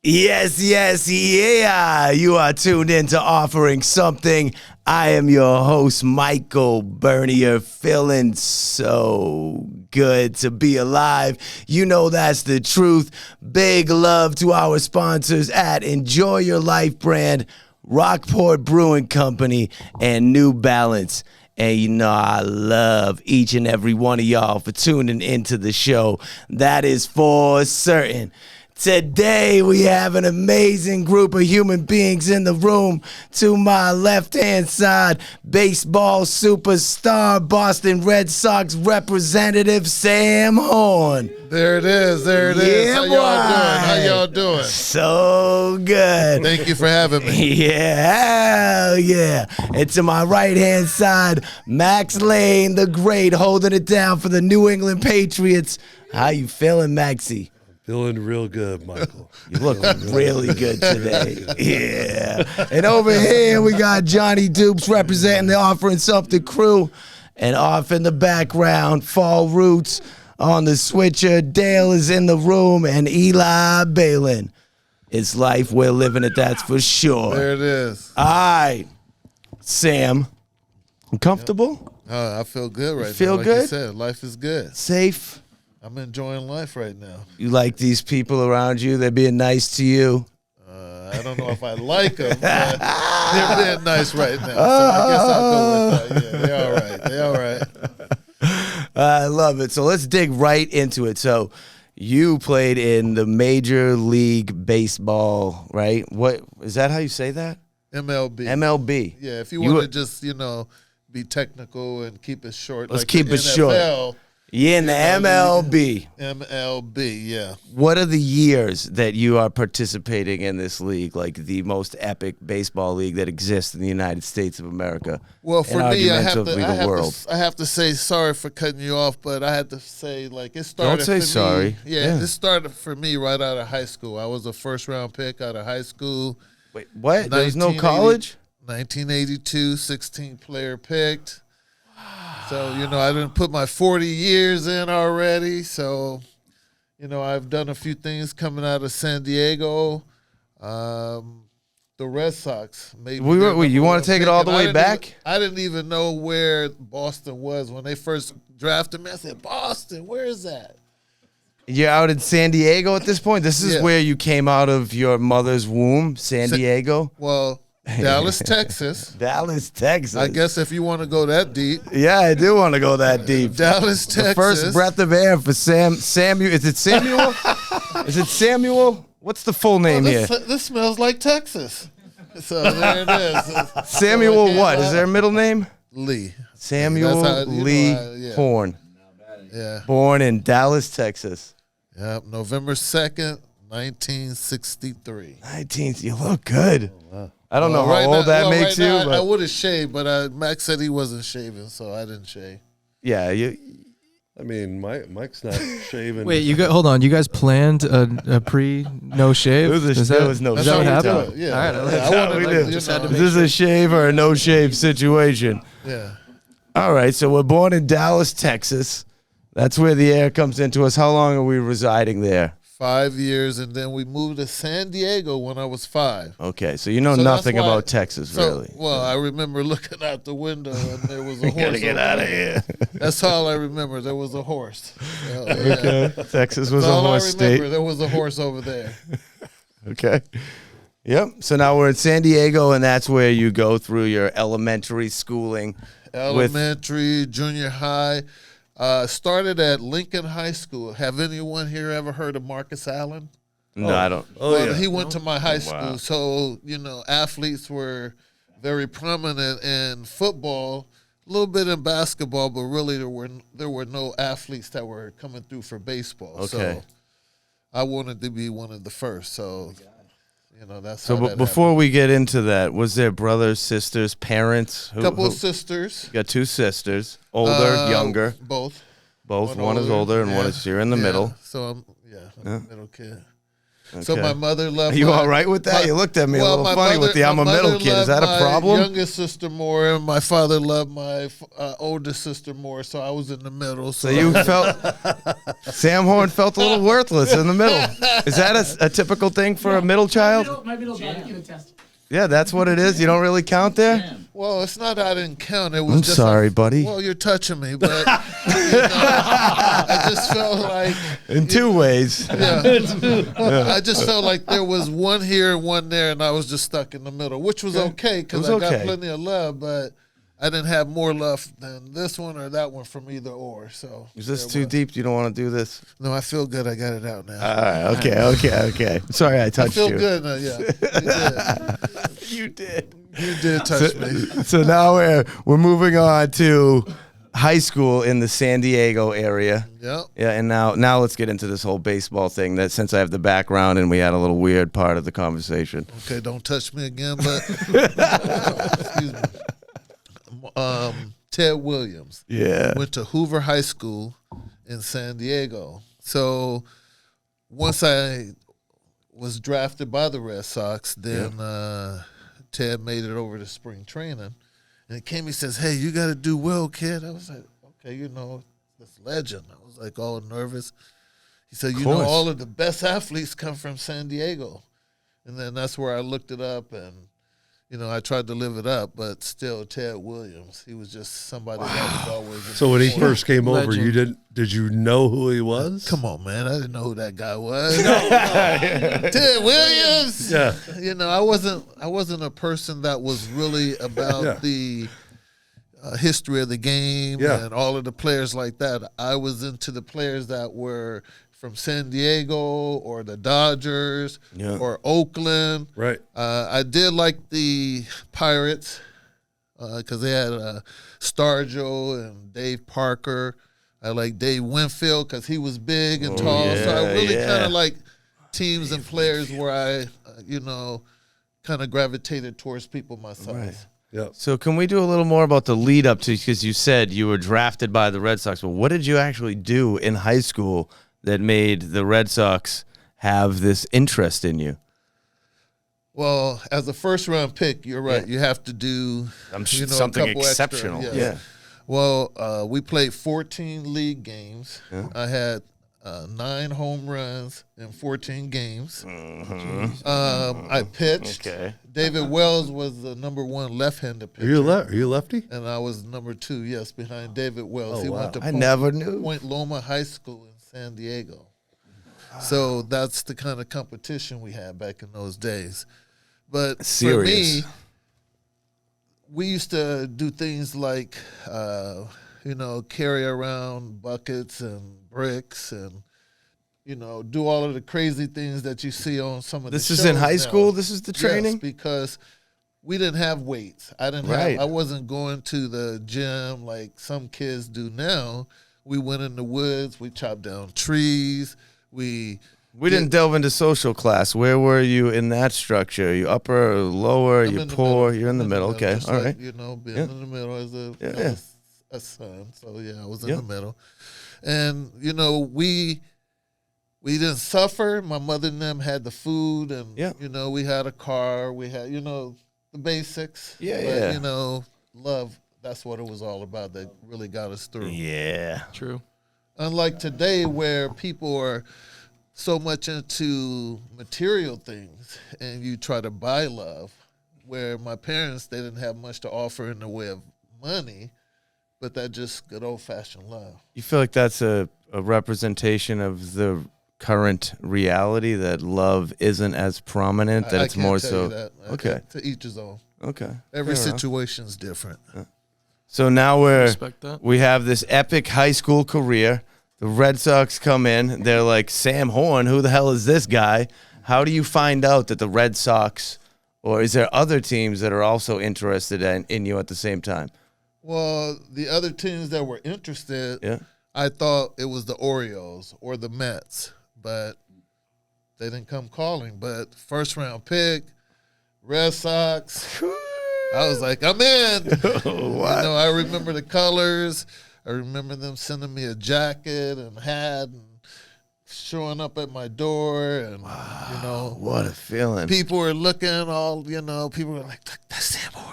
Yes, yes, yeah. You are tuned in to Offering Something. I am your host, Michael Bernier, feeling so good to be alive. You know that's the truth. Big love to our sponsors at Enjoy Your Life brand, Rockport Brewing Company, and New Balance. And you know I love each and every one of y'all for tuning into the show. That is for certain. Today we have an amazing group of human beings in the room. To my left-hand side, baseball superstar, Boston Red Sox representative, Sam Horn. There it is. There it is. How y'all doing? How y'all doing? So good. Thank you for having me. Yeah, hell yeah. And to my right-hand side, Max Lane, the great, holding it down for the New England Patriots. How you feeling, Maxie? Feeling real good, Michael. You look really good today. Yeah. And over here, we got Johnny Dupes representing the Offering Something crew. And off in the background, Fall Roots on the switcher. Dale is in the room, and Eli Balin. It's life we're living it, that's for sure. There it is. All right. Sam, comfortable? I feel good right now. Feel like good? you said, life is good. Safe? I'm enjoying life right now. You like these people around you? They're being nice to you? I don't know if I like them, but they're being nice right now. So I guess I'll go with that. Yeah, they're all right. They're all right. I love it. So let's dig right into it. So you played in the Major League Baseball, right? What is that? How you say that? MLB. MLB. Yeah, if you want to just, be technical and keep it short. Let's like keep it short. Yeah, in the MLB. MLB, yeah. What are the years that you are participating in this league, like the most epic baseball league that exists in the United States of America? Well, for me, I have to say sorry for cutting you off, but I had to say, it started. Don't say for sorry. Me, yeah, this started for me right out of high school. I was a first-round pick out of high school. Wait, what? There was no college? 1982, 16-player picked. So, I didn't put my 40 years in already. So, I've done a few things coming out of San Diego. The Red Sox. Maybe you want to take it all the way back? I didn't even know where Boston was. When they first drafted me, I said, Boston, where is that? You're out in San Diego at this point? This is where you came out of your mother's womb, San Diego? Well, Dallas, Texas. Dallas, Texas. I guess if you want to go that deep. Yeah, I do want to go that deep. Dallas, Texas. The first breath of air for Samuel. Is it Samuel? Is it Samuel? What's the full name here? This smells like Texas. So there it is. Samuel what? Is there a middle name? Lee. Samuel Lee Horn. Yeah. Born in Dallas, Texas. Yep, November 2nd, 1963. 19th. You look good. Oh, wow. I don't know how old that makes you. I would have shaved, but Max said he wasn't shaving, so I didn't shave. Yeah, Mike's not shaving. Wait, hold on. You guys planned a no shave? There was no shave. Is that what happened? Yeah. All right. Is this a shave or a no shave situation? Yeah. All right. So we're born in Dallas, Texas. That's where the air comes into us. How long are we residing there? 5 years, and then we moved to San Diego when I was 5. Okay, so you know nothing about Texas, really. Well, I remember looking out the window, and there was a horse. Gotta get out of here. That's all I remember. There was a horse. Okay, Texas was a horse state. There was a horse over there. Okay. Yep. So now we're in San Diego, and that's where you go through your elementary schooling. Elementary, junior high. Started at Lincoln High School. Have anyone here ever heard of Marcus Allen? No, I don't. He went to my high school. So, athletes were very prominent in football, a little bit in basketball, but really there were no athletes that were coming through for baseball. Okay. So I wanted to be one of the first. So, that's so. how But before we get into that, was there brothers, sisters, parents? A couple of sisters. You got 2 sisters, older, younger. Both. One is older and one is you're in the middle. So I'm a middle kid. So my mother loved. Are you all right with that? You looked at me a little funny with the I'm a middle kid. Is that a problem? My youngest sister more, and my father loved my oldest sister more. So I was in the middle. So you felt Sam Horn felt a little worthless in the middle. Is that a typical thing for a middle child? My middle child can attest. Yeah, that's what it is. You don't really count there. Well, it's not I didn't count. It was I'm just sorry, buddy. Well, you're touching me, but I just felt like in two ways. Yeah. I just felt like there was one here and one there, and I was just stuck in the middle, which was okay because I got plenty of love, but I didn't have more love than this one or that one from either or. So is this too deep? You don't want to do this? No, I feel good. I got it out now. All right. Okay. Sorry, I touched you. I feel good now. Yeah, you did. You did touch me. So now we're moving on to high school in the San Diego area. Yep. Yeah, and now let's get into this whole baseball thing. That since I have the background and we had a little weird part of the conversation. Okay, don't touch me again, but excuse me. Ted Williams. Yeah. Went to Hoover High School in San Diego. So once I was drafted by the Red Sox, then Ted made it over to spring training. And he came, he says, "Hey, you got to do well, kid." I was like, okay, this legend. I was like all nervous. He said, all of the best athletes come from San Diego. And then that's where I looked it up and I tried to live it up, but still, Ted Williams, he was just somebody that was always. So when he first came over, did you know who he was? Come on, man, I didn't know who that guy was. Ted Williams. Yeah. I wasn't a person that was really about the history of the game and all of the players like that. I was into the players that were from San Diego or the Dodgers or Oakland. Right. I did like the Pirates because they had Stargell and Dave Parker. I like Dave Winfield because he was big and tall. So I really kind of like teams and players where I, kind of gravitated towards people my size. Right. Yep. So can we do a little more about the lead up to, because you said you were drafted by the Red Sox. Well, what did you actually do in high school that made the Red Sox have this interest in you? Well, as a first-round pick, you're right. You have to do something exceptional. Extra, yeah. Well, we played 14 league games. Yeah. I had 9 home runs in 14 games. I pitched. Okay. David Wells was the number 1 left-handed pitcher. Are you lefty? And I was number 2, yes, behind David Wells. He went to Point Loma High School in San Diego. So that's the kind of competition we had back in those days. But for me, we used to do things like, carry around buckets and bricks and, do all of the crazy things that you see on some of the shows. This is in high school? This is the training? Yes, because we didn't have weights. I wasn't going to the gym like some kids do now. We went in the woods. We chopped down trees. We didn't delve into social class. Where were you in that structure? Are you upper or lower? Are you poor? You're in the middle. Okay, all right. Being in the middle as a son. So, I was in the middle. And, we didn't suffer. My mother and them had the food and, we had a car. We had, the basics. But, love, that's what it was all about that really got us through. Yeah. True. Unlike today where people are so much into material things and you try to buy love, where my parents, they didn't have much to offer in the way of money, but that just good old-fashioned love. You feel like that's a representation of the current reality, that love isn't as prominent, that it's more so that. Okay. To each his own. Okay. Every situation's different. So now we have this epic high school career. The Red Sox come in. They're like, Sam Horn, who the hell is this guy? How do you find out that the Red Sox, or is there other teams that are also interested in you at the same time? Well, the other teams that were interested, I thought it was the Orioles or the Mets, but they didn't come calling. But first round pick, Red Sox, I was like, I'm in. I remember the colors. I remember them sending me a jacket and hat and showing up at my door, and you know, What a feeling. people were looking all, you know, people were like, that's Sam Moore.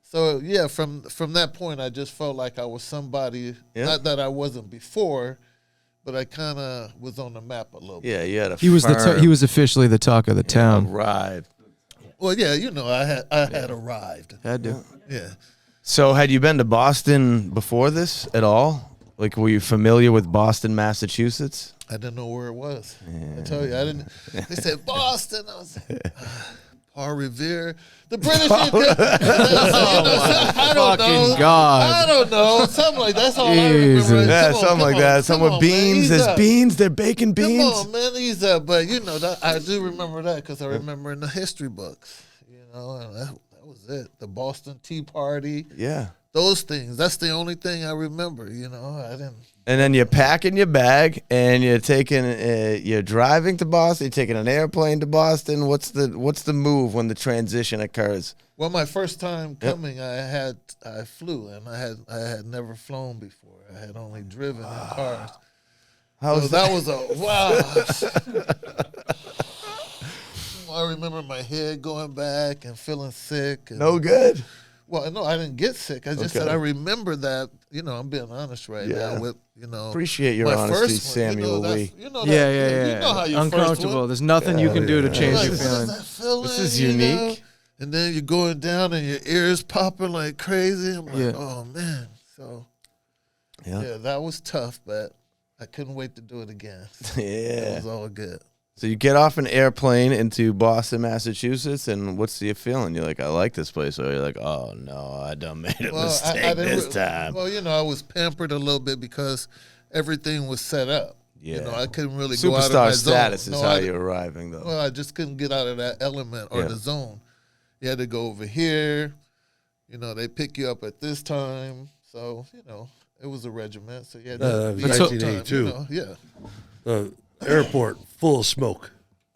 So yeah, from that point, I just felt like I was somebody. Yeah. Not that I wasn't before, but I kind of was on the map a little bit. Yeah, you had a He was firm, he was officially the talk of the town. arrived. Well, yeah, you know, I had arrived. Had to. Yeah. So had you been to Boston before this at all? Like, were you familiar with Boston, Massachusetts? I didn't know where it was. I tell you, I didn't. They said Boston. I was like, Paul Revere. The British. I don't know. God. I don't know. Something like that's all Jesus. I remember. Yeah, Come on, something come like on, that. Some come with on, beans. man, ease There's up. beans. They're baking beans. Come on, man, ease up. But you know, that, I do remember that because I remember in the history books. You know, and that was it. The Boston Tea Party. Yeah. Those things. That's the only thing I remember. You know, I didn't. And then you're packing your bag and you're you're driving to Boston. You're taking an airplane to Boston. What's the move when the transition occurs? Well, my first time coming, I flew, and I had never flown before. I had only driven in cars. So that was a wow. I remember my head going back and feeling sick. And, No good. Well, no, I didn't get sick. I just said I remember that. You know, I'm being honest right now with, you know. Appreciate your my honesty, first one, Samuel Lee. You know Yeah. You know how your Uncomfortable. First one, There's nothing you can do to change like, your what is feeling. that feeling? This is you unique. know? And then you're going down and your ears popping like crazy. I'm like, oh, man. So, yeah, that was tough, but I couldn't wait to do it again. Yeah. It was all good. So you get off an airplane into Boston, Massachusetts, and what's your feeling? You're like, I like this place. Or you're like, oh, no, I done made a mistake I didn't this time. Well, you know, I was pampered a little bit because everything was set up. Yeah. You know, I couldn't really go out of Superstar my status zone. is how you're arriving, though. Well, I just couldn't get out of that element or the zone. You had to go over here. You know, they pick you up at this time. So, you know, it was a regiment. So, yeah, was time, 1982. you know, yeah. The airport full of smoke.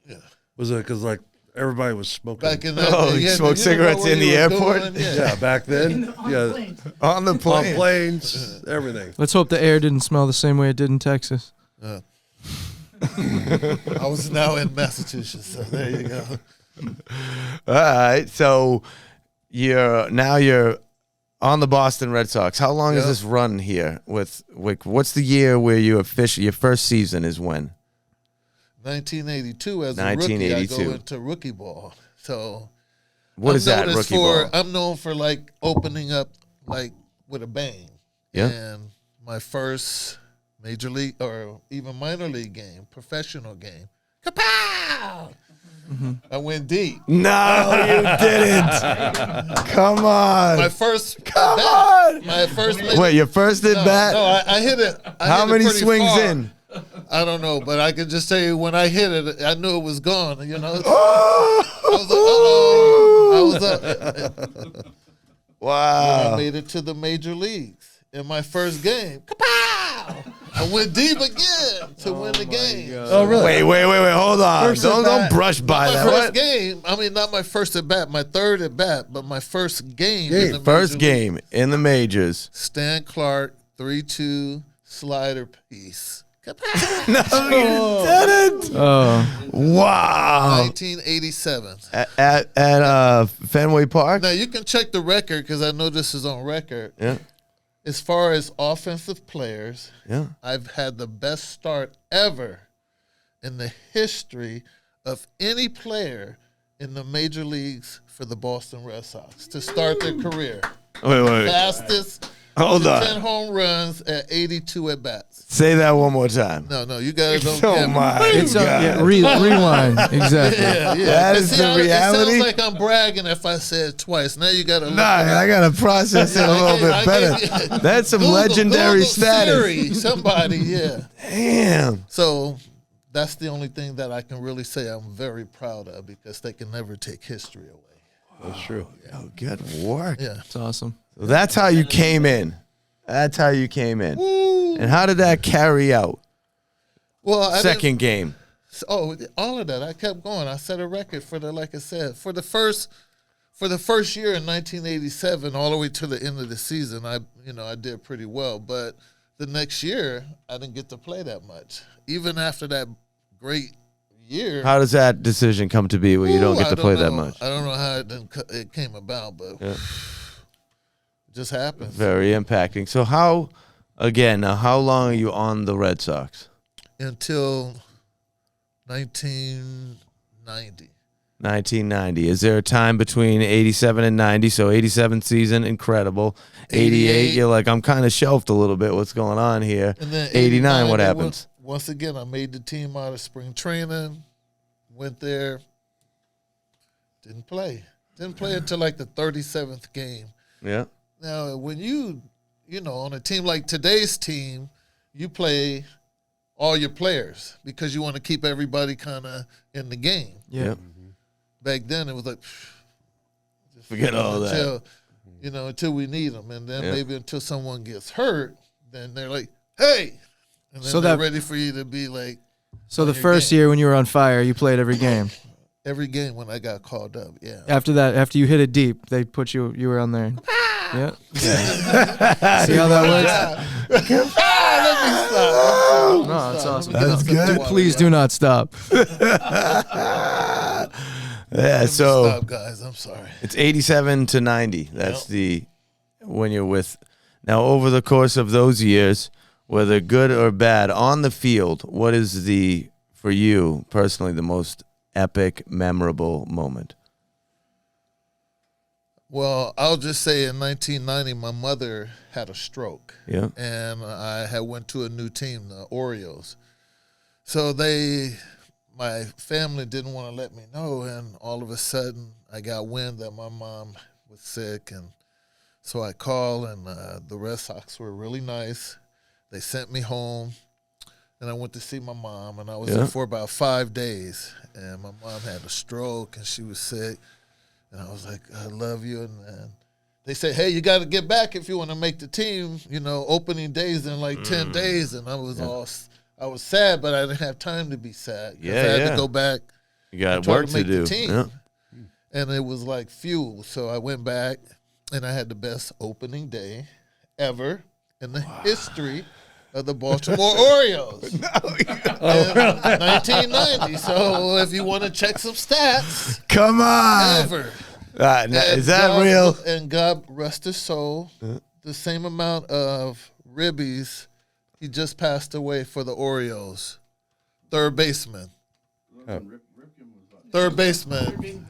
Yeah. Was it because like everybody was smoking? Back in that Oh, day, you had smoke to- cigarettes know in where the you were airport? going, yeah. Yeah, back then. On the On plane. planes, everything. Let's hope the air didn't smell the same way it did in Texas. I was now in Massachusetts, so there you go. All right. So you're on the Boston Red Sox. How long is this run here? What's the year where your first season is when? 1982 as a rookie, I go into rookie ball. So What is that, rookie ball? I'm known for like opening up like with a bang. Yeah. And my first major league or even minor league game, professional game, kapow! I went deep. No, you didn't. Come on. My first Come bat, on. my first. Wait, your first at bat? No, I hit it. How many swings in? I don't know, but I can just tell you when I hit it, I knew it was gone. You know, Oh! I was up. Wow. I made it to the major leagues in my first game. Kapow! I went deep again to win the game. Oh, really? Wait. Hold on. First at Don't bat. brush by My that. first What? game. I mean, not my first at bat, my third at bat, but my first game. In the First major game leagues. in the majors. Stan Clark, 3-2 slider piece. Kapow! No, you didn't. Oh, Wow. 1987. At Fenway Park? Now you can check the record because I know this is on record. Yeah. As far as offensive players, Yeah. I've had the best start ever in the history of any player in the major leagues for the Boston Red Sox to start their career. Wait. Fastest Hold to on. 10 home runs at 82 at bats. Say that one more time. No, you guys don't Oh get me. my it's God. rewind exactly. Yeah. That is the reality? It sounds like I'm bragging if I say it twice. Now you got to look Nah, it up. I gotta process it a little bit better. That's some legendary Google status. Siri, somebody, yeah. Damn. So that's the only thing that I can really say I'm very proud of because they can never take history away. That's true. Oh, good work. Yeah. It's awesome. So that's how you came in. That's how you came in. Woo. And how did that carry out? Well, Second game. all of that. I kept going. I set a record for like I said, for the first year in 1987, all the way to the end of the season. I did pretty well. But the next year, I didn't get to play that much. Even after that great year. How does that decision come to be where you don't get to play that much? I don't know how it came about, but it just happens. Very impacting. So how long are you on the Red Sox? Until 1990. 1990. Is there a time between 87 and 90? So 87 season, incredible. 88, you're like, I'm kind of shelved a little bit. What's going on here? And then 89, what happens? Once again, I made the team out of spring training. Went there. Didn't play. Didn't play until like the 37th game. Yeah. Now, when you know, on a team like today's team, you play all your players because you want to keep everybody kind of in the game. Yeah. Yep. Back then, it was like, just Forget all that. Until we need them. And then maybe until someone gets hurt, then they're like, hey. And then they're ready for you to be like. So the first year when you were on fire, you played every game? Every game when I got called up, yeah. After that, after you hit it deep, they put you were on there. Yeah. See how that works? Let me stop. No, that's awesome. That's good. Please do not stop. Yeah, so Stop, guys. I'm sorry. it's 87 to 90. That's when you're with. Now, over the course of those years, whether good or bad, on the field, what is for you personally, the most epic, memorable moment? Well, I'll just say in 1990, my mother had a stroke. Yeah. And I had went to a new team, the Orioles. So my family didn't want to let me know, and all of a sudden I got wind that my mom was sick, and so I called, and the Red Sox were really nice. They sent me home, and I went to see my mom, and I was there for about 5 days, and my mom had a stroke, and she was sick, and I was like, I love you, and they said, hey, you got to get back if you want to make the team, opening days in like 10 days, and I was sad, but I didn't have time to be sad. I had to go back. You got work to do. The team. Yeah. And it was like fuel. So I went back, and I had the best opening day ever in the history of the Baltimore Orioles. 1990. So if you want to check some stats. Come on. Ever. Is that real? And God rest his soul, the same amount of ribbies. He just passed away for the Orioles. Third baseman. Third baseman.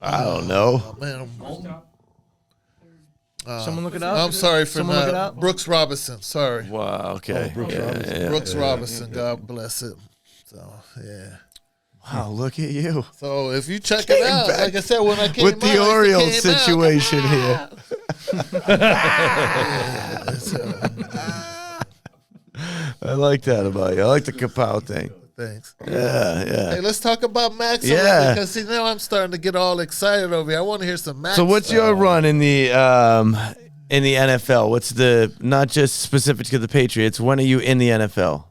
I don't know. Oh, man. Someone look it up. I'm sorry for Someone look it not. up? Brooks Robinson. Sorry. Wow, okay. Brooks Robinson. Brooks Robinson. God bless him. So, yeah. Wow, look at you. So if you check it out, like I said, when I came with the out, Orioles situation here. I like that about you. I like the kapow thing. Thanks. Yeah. Hey, let's talk about Max because see now I'm starting to get all excited over here. I want to hear some Max. So what's your run in the NFL? What's not just specific to the Patriots? When are you in the NFL?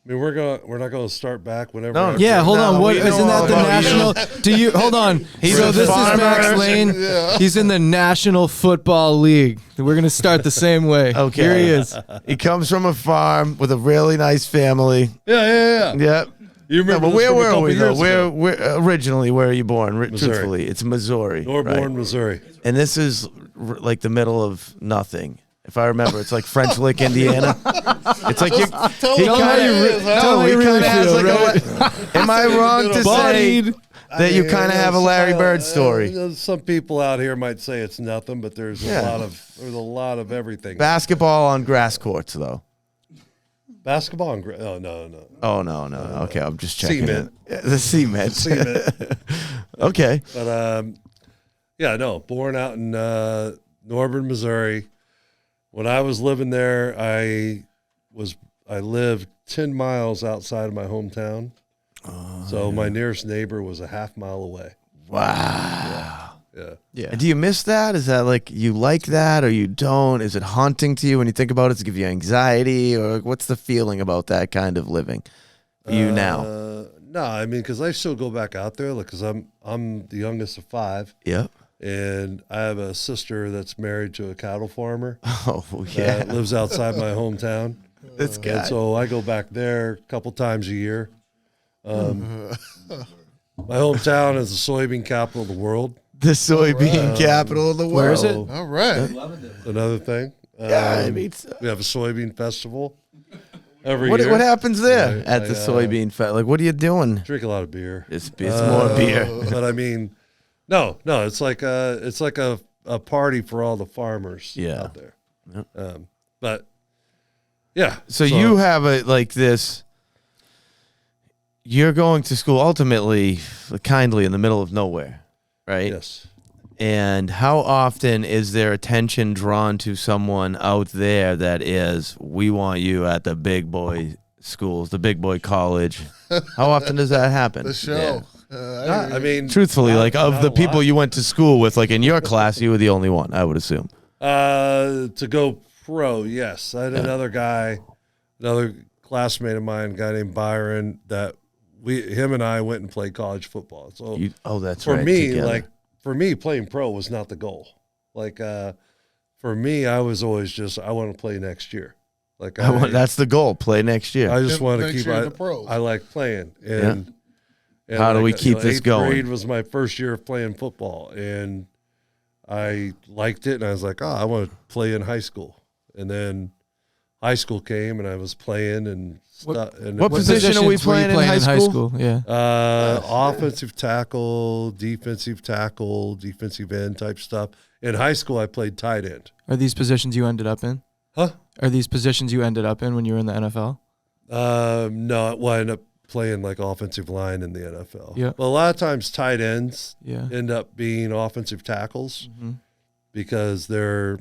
I mean, we're not going to start back whenever. No. Yeah, hold on. What we know isn't that all the about national? Do you hold on? He's So a this is farmer. Max Lane. He's in the National Football League. We're gonna start the same way. Okay. Here he is. He comes from a farm with a really nice family. Yeah. Yep. You remember but this where from a were couple we though? years ago. Where originally? Where are you born? Missouri. Truthfully, it's Missouri. Norborn, right? Missouri. And this is like the middle of nothing. If I remember, it's like French Lick, Indiana. It's like Tell him how you really feel, Am I wrong to say that you kind of have a Larry Bird story? Some people out here might say it's nothing, but there's a lot of everything. Basketball on grass courts, though. Basketball and oh no. Oh no. Okay, I'm just checking. Cement. The cement. Okay. But born out in Norborn, Missouri. When I was living there, I lived 10 miles outside of my hometown. So my nearest neighbor was a half mile away. Wow. Yeah. And do you miss that? Is that like you like that or you don't? Is it haunting to you when you think about it? Does it give you anxiety, or what's the feeling about that kind of living for you now? No, I mean, because I still go back out there, because I'm the youngest of 5. Yep. And I have a sister that's married to a cattle farmer Oh, yeah. that lives outside my hometown. This And guy. so I go back there a couple times a year. My hometown is the soybean capital of the world. The soybean capital of the world. Where is it? So, All right. another thing. Yeah, I mean, We have a soybean festival every what year. happens there I- at the soybean fest? Like, what are you doing? Drink a lot of beer. It's more beer. But I mean, no, it's like a party for all the farmers Yeah. out there. Yep. But yeah. So you have a like this. You're going to school ultimately, kindly in the middle of nowhere, right? Yes. And how often is there attention drawn to someone out there that is, we want you at the big boy schools, the big boy college? How often does that happen? The show. I mean, Truthfully, not- like of not the a people lot. you went to school with, like in your class, you were the only one, I would assume. To go pro, yes. I had another guy, another classmate of mine, a guy named Byron, that him and I went and played college football. So That's for right. me, together. like for me, playing pro was not the goal. Like for me, I was always just I want to play next year. Like that's the goal. Play next year. I just want to Next keep. year in the pros. I like playing, and How do we keep this 8th going? Grade was my first year of playing football, and I liked it, and I was like, I want to play in high school. And then high school came, and I was playing and stuff. And what position are we positions were you playing in high school? Yeah. offensive tackle, defensive end type stuff. In high school, I played tight end. Are these positions you ended up in? Huh? Are these positions you ended up in when you were in the NFL? No, well, I ended up playing like offensive line in the NFL. Yeah. But a lot of times tight ends Yeah. end up being offensive tackles Mhm. because they're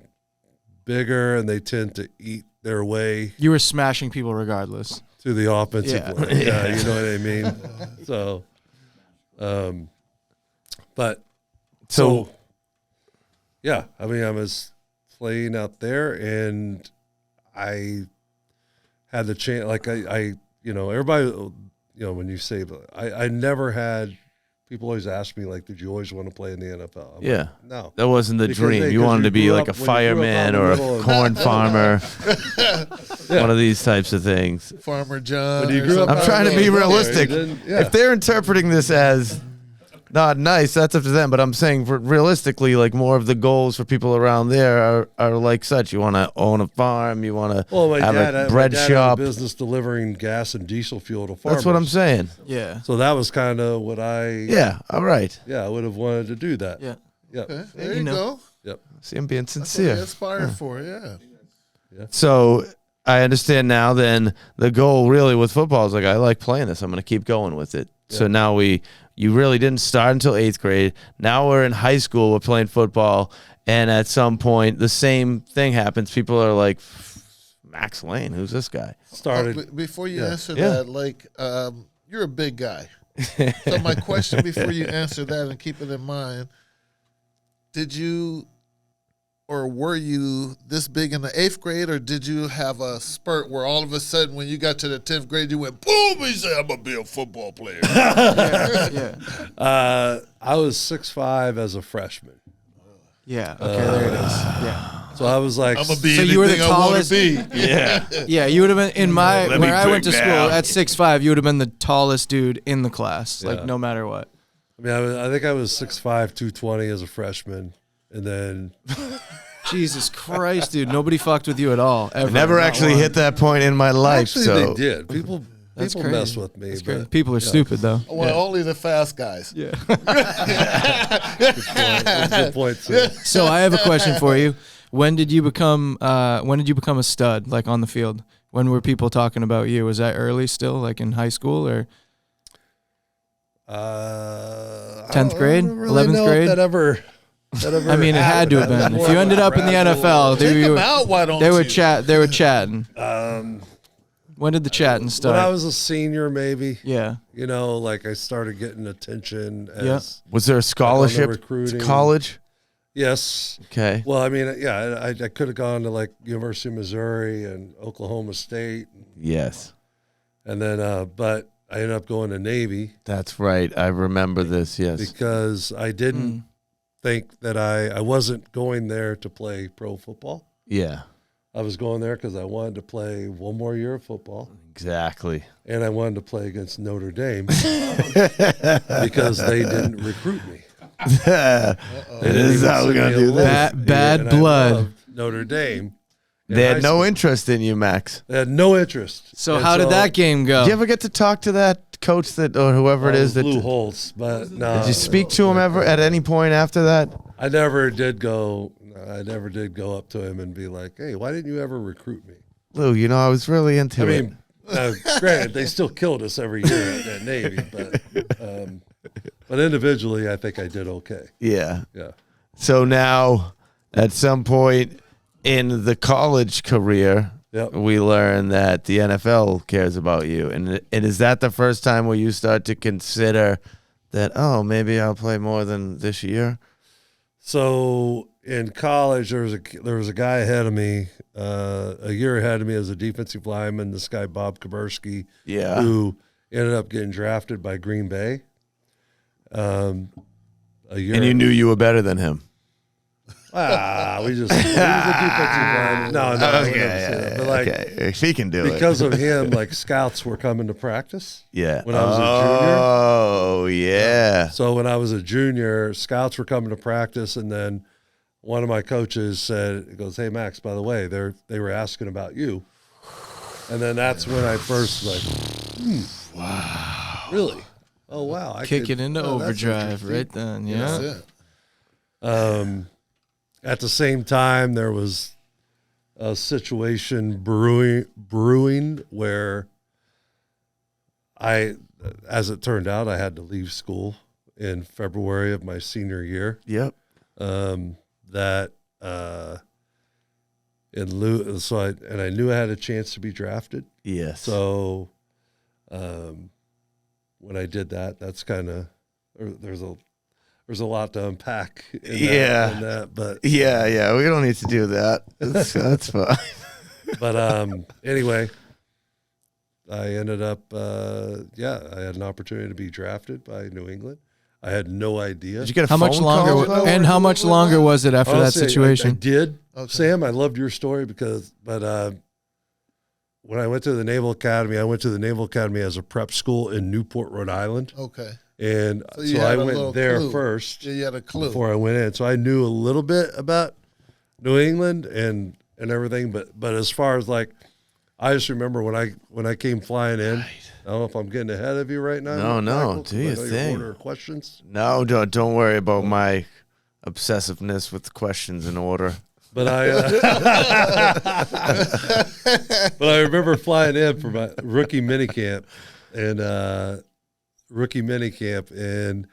bigger and they tend to eat their way You were smashing people regardless. to the offensive Yeah. line. Yeah, you know what I mean? So, but So- yeah, I mean, I was playing out there and I had the chance, like I everybody, when you say, I never had, people always ask me, like, did you always want to play in the NFL? I'm Yeah. like, no. That wasn't the Because dream. You because wanted to be grew like a up- when you grew up fireman out in or the a middle of- corn farmer, one of these types of things. Farmer John. When you or grew up something. I'm trying to be out there, realistic. you didn't- yeah. If they're interpreting this as not nice, that's up to them. But I'm saying realistically, like more of the goals for people around there are like such. You want to own a farm. You want to Well, my have dad, a my bread dad had shop. a business delivering gas and diesel fuel to farmers. That's what I'm saying. Yeah. So that was kind of what I Yeah. All right. I would have wanted to do that. Yeah. Yep. Okay, there You you know. go. Yep. See, I'm being That's what sincere. you aspire for, yeah. So I understand now. Then the goal really with football is like, I like playing this. I'm going to keep going with it. So Yeah. now you really didn't start until 8th grade. Now we're in high school. We're playing football, and at some point the same thing happens. People are like, Max Lane, who's this guy? Started. Before you Yeah. answer Yeah. that, like, you're a big guy. So my question before you answer that, and keep it in mind, did you or were you this big in the 8th grade, or did you have a spurt where all of a sudden when you got to the 10th grade you went boom, you said, I'm gonna be a football player? Yeah. I was 6'5" as a freshman. Yeah. Okay, there it is. Yeah. So I was like, I'm gonna be So anything you were the I want tallest- to be. Yeah. Yeah, you would have been in my Let me where I went to think school now. at 6'5", you would have been the tallest dude in the class, like Yeah. no matter what. I mean, I think I was 6'5", 220 as a freshman, and then Jesus Christ, dude, nobody fucked with you at all. Ever. Never Not actually one. hit that point in my life. actually So they did. People That's mess crazy. with me. That's but crazy. People are stupid though. Well, only the fast guys. Yeah. That's a good point too. So I have a question for you. When did you become a stud, like on the field? When were people talking about you? Was that early still, like in high school or? 10th grade? 11th grade? That ever I mean, it had to have been. If you ended up in the NFL, Take they them were out, why don't they were you? They were chatting. Um, When did the chatting when I start? was a senior, maybe, Yeah. like I started getting attention as Yeah. was there a scholarship to recruiting. college? Yes. Okay. Well, I mean, yeah, I could have gone to like University of Missouri and Oklahoma State, Yes. and then but I ended up going to Navy That's right. I remember this. Yes. because I didn't think that I wasn't going there to play pro football. Yeah, I was going there because I wanted to play one more year of football. exactly. And I wanted to play against Notre Dame because they didn't recruit me. This is how we're going to do this. Bad blood. Notre Dame. They had no interest in you, Max. They had no interest. So how did that game go? Did you ever get to talk to that coach that or whoever it is that Lou Holtz, but no. Did you speak to him ever at any point after that? I never did go up to him and be like, "Hey, why didn't you ever recruit me?" Lou, you know, I was really into it. I mean, granted, they still killed us every year at Navy, but individually, I think I did okay. Yeah. Yeah. So now, at some point in the college career, Yep. we learn that the NFL cares about you. And is that the first time where you start to consider that, oh, maybe I'll play more than this year? So in college, there was a guy ahead of me, a year ahead of me as a defensive lineman, this guy Bob Kaburski, Yeah. who ended up getting drafted by Green Bay. A year. And you knew you were better than him. he was a defensive lineman. No, I would never say that. But like, okay. If he can do it. because of him, like scouts were coming to practice. Yeah. When I was a junior. Oh, yeah. So when I was a junior, scouts were coming to practice, and then one of my coaches said, he goes, "Hey, Max, by the way, they were asking about you." And then that's when I first wow. Really? Oh, wow. Kick it into overdrive right then, yeah. That's it. At the same time, there was a situation brewing where as it turned out, I had to leave school in February of my senior year. Yep. I knew I had a chance to be drafted. Yes. So, when I did that, that's kind of there's a lot to unpack. In that, but yeah, we don't need to do that. That's fine. But anyway, I ended up I had an opportunity to be drafted by New England. I had no idea. Did you get a How phone much call? longer? And how much longer was it after Honestly, that situation? I did. Okay. Sam, I loved your story when I went to the Naval Academy, as a prep school in Newport, Rhode Island. Okay. And you so had I a went little there clue. first Yeah, you had a clue. before I went in. So I knew a little bit about New England and everything. But as far as like, I just remember when I came flying in. Right. I don't know if I'm getting ahead of you right now. No. Michael, Do your thing. Order of questions. No, don't worry about my obsessiveness with questions in order. But I remember flying in for my rookie minicamp and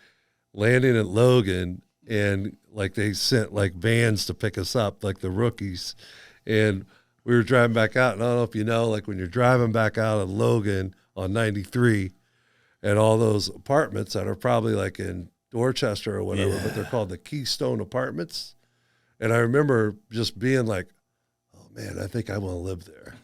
landing at Logan, and like they sent like vans to pick us up, like the rookies, and we were driving back out. And I don't know if you know, like when you're driving back out of Logan on 93, and all those apartments that are probably like in Dorchester or whatever, but they're called the Keystone Apartments. And I remember just being like, "Oh man, I think I want to live there."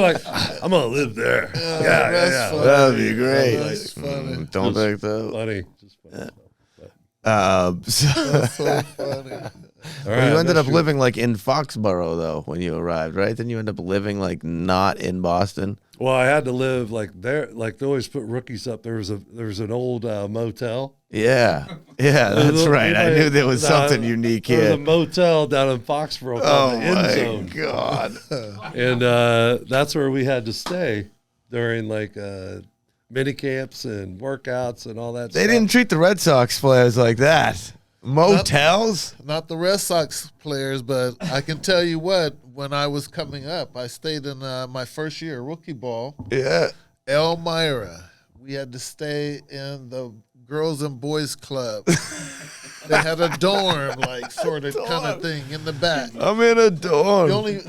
Like I'm gonna live there. Yeah. Funny. That'd be great. That's funny. Don't think that. Funny. Just funny. That's so funny. All right, You ended up sure. living like in Foxborough though when you arrived, right? Then you end up living like not in Boston. Well, I had to live like there. Like they always put rookies up. There was an old motel. Yeah, that's right. I knew there was something unique There was here. a motel down in Foxborough Oh called the End my Zone. God! And that's where we had to stay during like mini camps and workouts and all that They stuff. didn't treat the Red Sox players like that. Motels? Not the Red Sox players, but I can tell you what, when I was coming up, I stayed in my first year rookie ball, Yeah. Elmira. We had to stay in the girls and boys club. They had a dorm, like sort of kind of thing in the back. I'm in a dorm.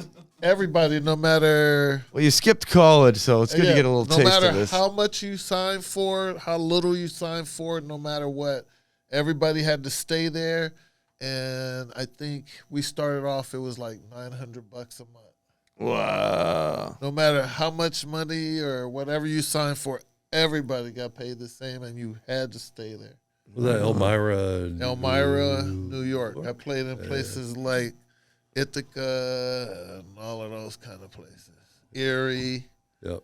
Everybody, no matter Well, you skipped college, so it's good to get a little no taste matter of this. how much you sign for it, how little you sign for it, no matter what, everybody had to stay there. And I think we started off, it was like $900 a month. Wow. No matter how much money or whatever you signed for, everybody got paid the same, and you had to stay there. Was that Elmira? New York. I played in places like Ithaca and all of those kind of places. Erie, Yep.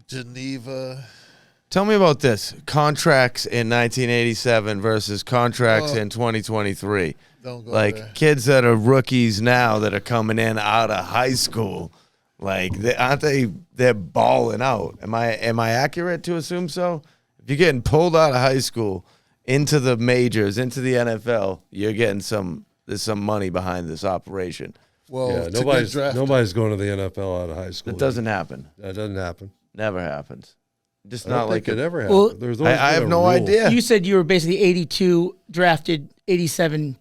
Geneva. Tell me about this. Contracts in 1987 versus contracts in 2023. Don't go Like there. kids that are rookies now that are coming in out of high school. Like, they're balling out. Am I accurate to assume so? If you're getting pulled out of high school into the majors, into the NFL, you're getting there's some money behind this operation. Well, Yeah, to get drafted. nobody's going to the NFL out of high school. It doesn't happen. That doesn't happen. Never happens. Just I don't not like think it ever Well, happened. There's always I been have a no rule. idea. You said you were basically 82 drafted, 87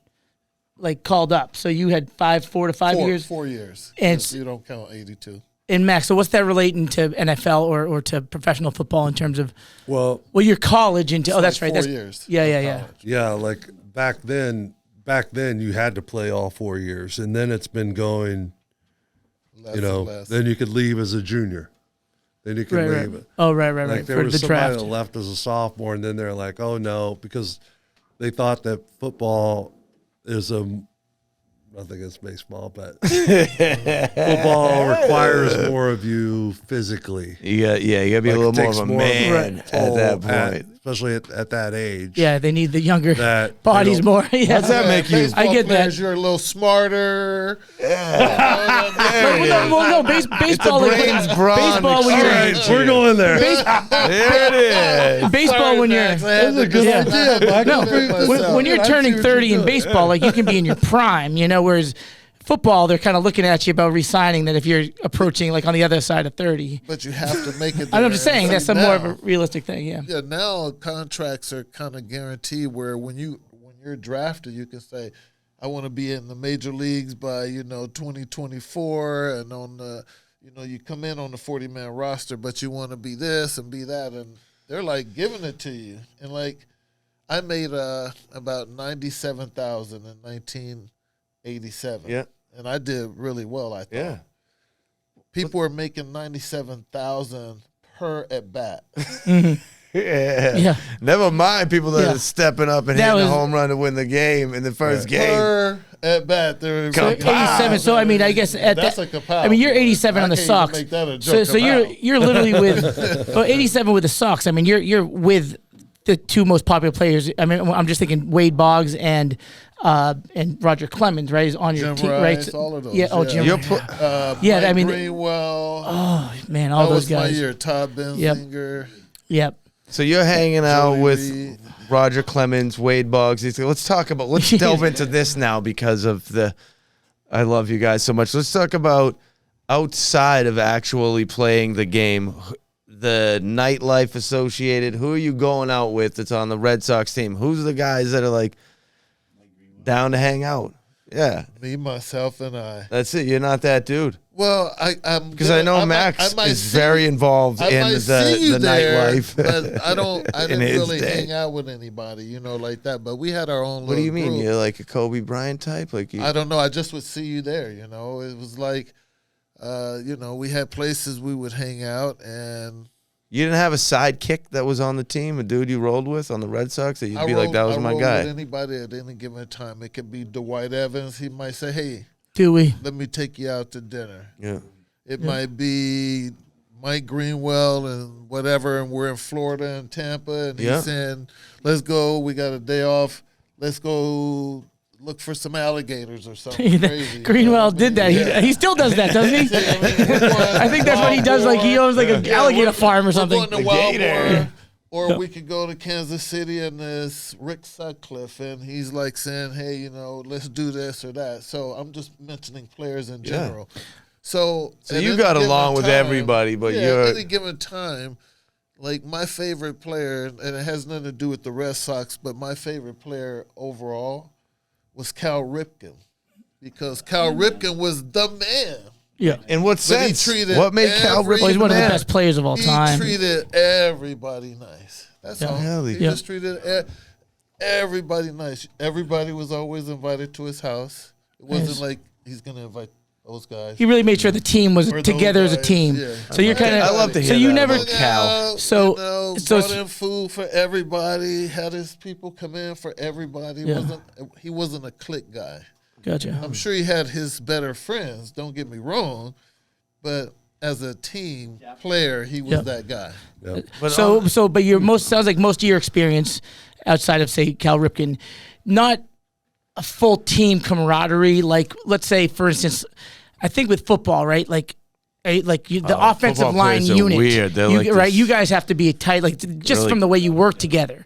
like called up. So you had 4 to 5 years. 4 years. And If you don't count 82. And Max, so what's that relating to NFL or to professional football in terms of Well, your college into? Oh, that's like right. 4 That's years. Yeah, of yeah, yeah. college. yeah, like back then you had to play all 4 years, and then it's been going. Less You know, and less. then you could leave as a junior. Then you could Right, leave. right. Oh, right. Like there For was the somebody draft. that left as a sophomore, and then they're like, "Oh no," because they thought that football is nothing against baseball, but football requires more of you physically. You gotta be Like, a little it more takes of a more of a man at that point. especially at that age. Yeah, they need the younger That bodies they don't- more. Yeah. How's that make you? Baseball I get that. players, you're a little smarter. Well, no, baseball. the Like, brains brawn baseball when All you're right, we're going there. There it is. baseball Sorry, when you're Max, I had to good just- idea, Mike. no, I'll figure this when, out. when you're I see turning what 30 you're in doing. baseball, like you can be in your prime, whereas football, they're kind of looking at you about re-signing that if you're approaching like on the other side of 30. But you have to make it. I'm just there. saying And that's see, a more of now- a realistic thing. Yeah. Yeah, now contracts are kind of guaranteed where when you're drafted, you can say, I want to be in the major leagues by 2024, and on the you come in on the 40-man roster, but you want to be this and be that, and they're like giving it to you. And like I made about 97,000 in 1987. Yeah. And I did really well, I thought. Yeah. People are making 97,000 per at bat. Yeah. Yeah. Never mind people that Yeah. are stepping up and That hitting a was- home run to win the game in the first game. Per at bat. They're So making 87. So I mean, I guess at that's that. a kapow. I mean, you're 87 on I the can't Sox. even make that a So joke, kapow. you're literally with 87 with the Sox. I mean, you're with the two most popular players. I mean, I'm just thinking Wade Boggs and Roger Clemens, right? Is on your Jim team, Rice, right? all of those. Yeah. Oh, yeah. Jim. You're Rice. pl- Yeah, Mike I mean- Greenwell. Oh man, all that those was my guys. year. Todd Benzinger. Yep. So you're hanging out Joey with Reed. Roger Clemens, Wade Boggs. Let's delve into this now because of I love you guys so much. Let's talk about outside of actually playing the game, the nightlife associated. Who are you going out with that's on the Red Sox team? Who's the guys that are like down to hang out? Yeah, Me, myself, and I. that's it. You're not that dude. Well, I'm Because I know Max is very involved I in might see you the there, nightlife. but I in didn't his really day. hang out with anybody, like that. But we had our own. What do you little mean? group. You're like a Kobe Bryant type? Like you? I don't know. I just would see you there. It was like, we had places we would hang out, and You didn't have a sidekick that was on the team, a dude you rolled with on the Red Sox that you'd I be like, that was I my rolled guy. With anybody at any given time. It could be Dwight Evans. He might say, "Hey, Do we? let me take you out to dinner." Yeah. It might be Mike Greenwell and whatever, and we're in Florida and Tampa, and he's Yeah. saying, "Let's go. We got a day off. Let's go look for some alligators or something crazy." Greenwell did that. Yeah. He still does that, doesn't he? I think that's what he does. Like he owns like an alligator farm or something. We're going to Wildmore, or we could go to Kansas City and this Rick Sutcliffe, and he's like saying, "Hey, let's do this or that." So I'm just mentioning players in general. So at you any got given along with time- everybody, but yeah, you're- at any given time, like my favorite player, and it has nothing to do with the Red Sox, but my favorite player overall was Cal Ripken, because Cal Ripken was the man. Yeah. In what But he sense? treated What made Cal every- Ripken Well, he's one of the man? best players of all He time. treated everybody nice. That's all. Hell, He yeah. just treated everybody nice. Everybody was always invited to his house. It wasn't Nice. like he's going to invite those guys. He really made sure the team was Or those together as a guys, team. yeah. So you're kind of. I love to hear So you that never. about Cal. So- so brought in food for everybody. Had his people come in for everybody. Yeah. He wasn't a clique guy. Gotcha. I'm sure he had his better friends. Don't get me wrong, but as a team player, he was Yeah. that guy. But your sounds like most of your experience outside of say Cal Ripken, not a full team camaraderie. Like let's say, for instance, I think with football, right? The offensive football line players are unit, weird. They're you, like right? this- You guys have to be tight, like just Really- from the way you work together,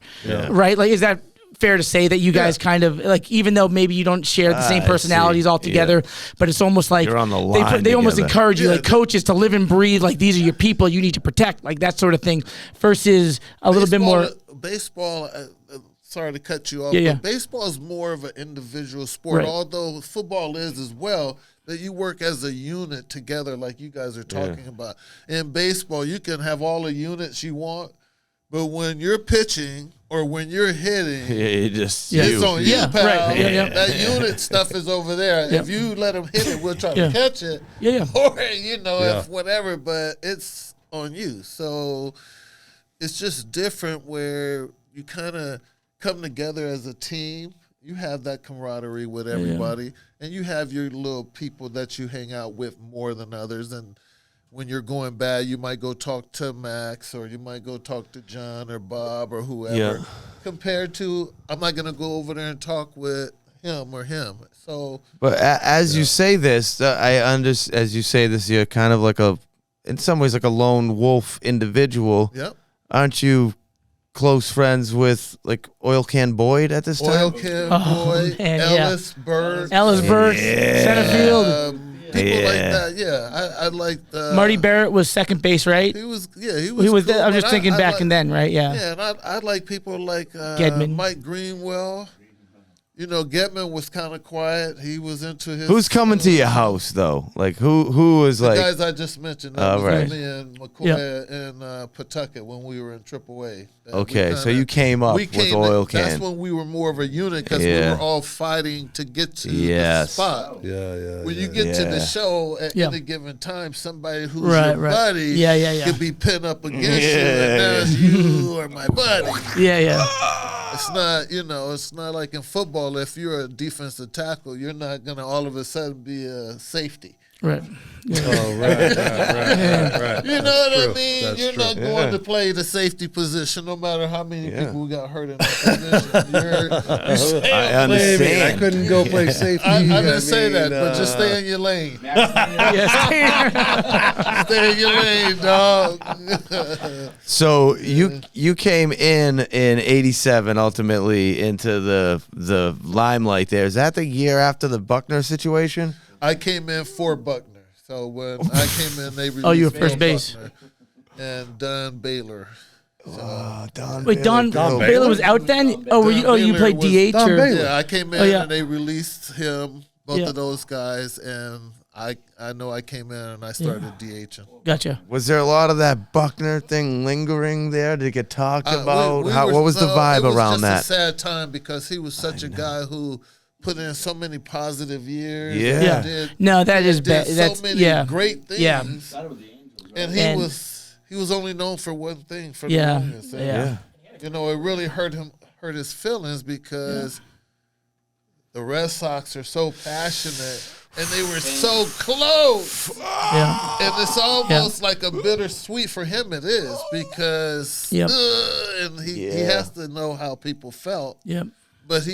right? Like, is that fair to say that you guys kind of like, even though maybe you don't share the same I personalities see. altogether, but it's almost like You're on the they, line they almost together. encourage you, like coaches, to live and breathe. Like these are your people, you need to protect, like that sort of thing. Versus a little bit more. Baseball. Sorry to cut you off. Yeah, yeah. But baseball is more of an individual sport, Right. although football is as well. That you work as a unit together, like you guys are talking about. In baseball, you can have all the units you want, but when you're pitching or when you're hitting, Just it's on you, Yeah, pal. right. Yeah. That unit stuff is over there. Yeah. If you let them hit it, we'll try Yeah. to catch it. Yeah. Or, if whatever, but it's on you. So it's just different where you kind of come together as a team. You have that camaraderie with everybody, and you have your little people that you hang out with more than others. And when you're going bad, you might go talk to Max, or you might go talk to John or Bob or whoever. Yeah. Compared to, I'm not going to go over there and talk with him or him. So, But as you say this, as you say this, you're kind of like in some ways, like a lone wolf individual. yep. Aren't you close friends with like Oil Can Boyd at this time? Oil Can Boy, man, yeah. Ellis Bird. Ellisburg, center field. People like that, yeah. I like Marty Barrett was second base, right? He was, yeah, he He was. was. Cool, I'm just but thinking I back like, and then, right? Yeah. Yeah, and I like people like Gedman. Mike Greenwell. Gedman was kind of quiet. He was into his. Who's coming to your house though? Like who is The like? guys I just mentioned. That was right. me and McCoy and Pawtucket when we were in AAA. Okay, so you came up with Oil Can. That's when we were more of a unit because Yeah. we were all fighting to get to the Yes. spot. Yeah. When you get to the Yeah. show at Yeah. any given time, somebody who's Right, your right. buddy Yeah. could be pinned up against you, and now it's you or my buddy. Yeah. It's not, it's not like in football. If you're a defensive tackle, you're not gonna all of a sudden be a safety. Right. Oh, right. You know what I true. mean? That's You're true. not going to play the safety position, no matter how many people got hurt in that position. I I understand. couldn't go play safety. I didn't say that, but just stay in your lane. Stay in your lane, dog. So you came in '87 ultimately into the limelight. There is that the year after the Buckner situation? I came in for Buckner. So when I came in, they released Oh, you were first Bill base. Buckner and Don Baylor. Don Wait, Don Baylor. Baylor was out then? Oh, you Baylor played was- DH Don or? Baylor. Yeah, I came in Oh, yeah. and they released him, both Yeah. of those guys, and I know I came in and I started DHing. Gotcha. Was there a lot of that Buckner thing lingering there? Did it get talked about? We What was the vibe it was around just that? a sad time because he was such a guy who put in so many positive years. Yeah. and Yeah. did- No, that is did bad. so That's many yeah. great things. Yeah. And he was only known for one thing for Yeah. the longest. And, Yeah. it really hurt his feelings because the Red Sox are so passionate and they were so close. Yeah. And it's almost like a bittersweet for him. It is because Yep. and he has to know how people felt. Yep. But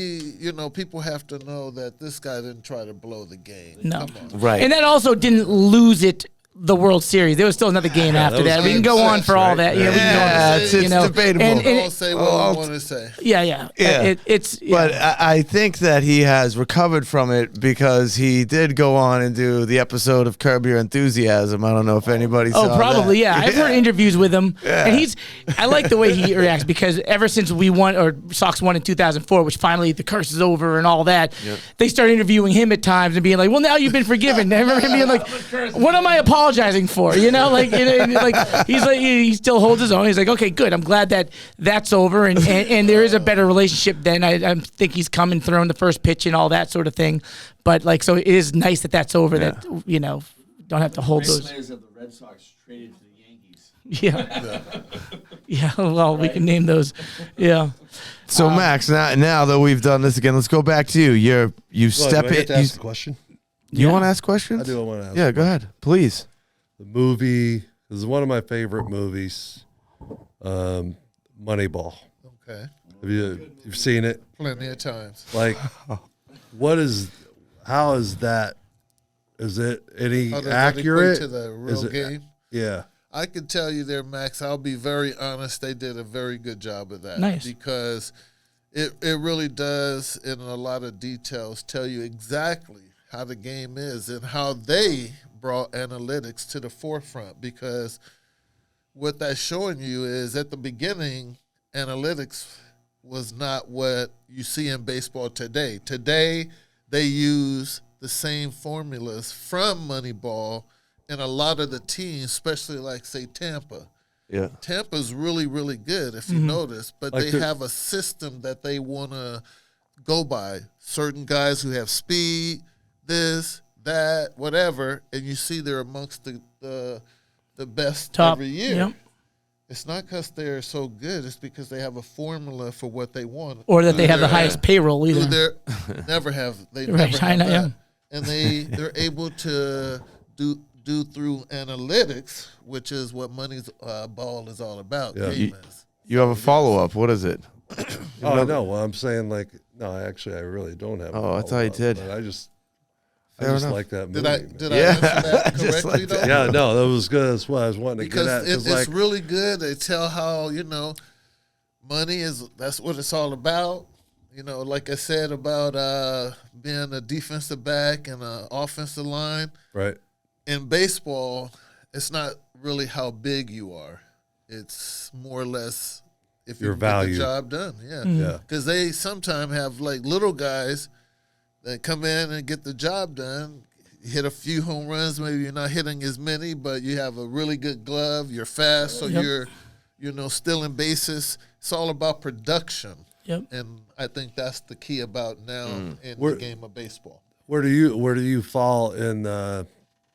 people have to know that this guy didn't try to blow the game. No. Come on. Right. And that also didn't lose it. The World Series. There was still another game after was that. We can game go on six, for all right? that. Yeah, we can go Yeah, on. it's you know, debatable. And Don't say what I want to say. yeah. Yeah. It's But I think that he has recovered from it because he did go on and do the episode of Curb Your Enthusiasm. I don't know if anybody saw Oh, probably, that. yeah. I've heard interviews with him, and I like the way he reacts because ever since we won, or Sox won in 2004, which finally the curse is over and all that, they start interviewing him at times and being like, well, now you've been forgiven. I remember him being like, what am I apologizing? apologizing for? Like he still holds his own. He's like, okay, good. I'm glad that that's over, and there is a better relationship. Then I think he's come and thrown the first pitch and all that sort of thing. But so it is nice that that's over. Yeah. That don't have to hold those. Players of the Red Sox traded to the Yankees. Yeah. Yeah. Well, we can name those. Yeah. So Max, now that we've done this again, let's go back to you. You step do I get in. to ask a question? You want to ask questions? I do want to ask. Yeah, go ahead, please. The movie this is one of my favorite movies, Moneyball. Okay. You've seen it? Plenty of times. Like, how is that? Is it any How does that equate accurate to the real Is it- game? Yeah. I can tell you there, Max, I'll be very honest, they did a very good job of that. Nice. Because it really does, in a lot of details, tell you exactly how the game is and how they brought analytics to the forefront. Because what that's showing you is at the beginning, analytics was not what you see in baseball today. Today, they use the same formulas from Moneyball in a lot of the teams, especially like, say, Tampa. Yeah. Tampa's really, really good, if you notice, but Like they have a system that they want to go by. Certain guys who have speed, this, that, whatever, and you see they're amongst the best Top. every year. Yep. It's not because they're so good. It's because they have a formula for what they want. Or that they have the highest payroll either. They never have. They Right, never I have know, that. yeah. And they're able to do through analytics, which is what money's ball is all about. Yeah. Game is. You have a follow up. What is it? Oh no. Well, I'm saying like no. Actually, I really don't have. Oh, I thought you did. But I just Fair enough. like that movie. Did Yeah. I answer that Just correctly like though? that. Yeah, no, that was good. That's what I was wanting to Because get at. it's like, really good. They tell how money that's what it's all about. Like I said about being a defensive back and an offensive line. right. In baseball, it's not really how big you are. It's more or less if you Your can value. get the job done. Yeah. Yeah. Because they sometimes have like little guys that come in and get the job done. You hit a few home runs, maybe you're not hitting as many, but you have a really good glove. You're fast, so Yep. you're stealing bases. It's all about production. Yep. And I think that's the key about now in Where- the game of baseball. Where do you fall in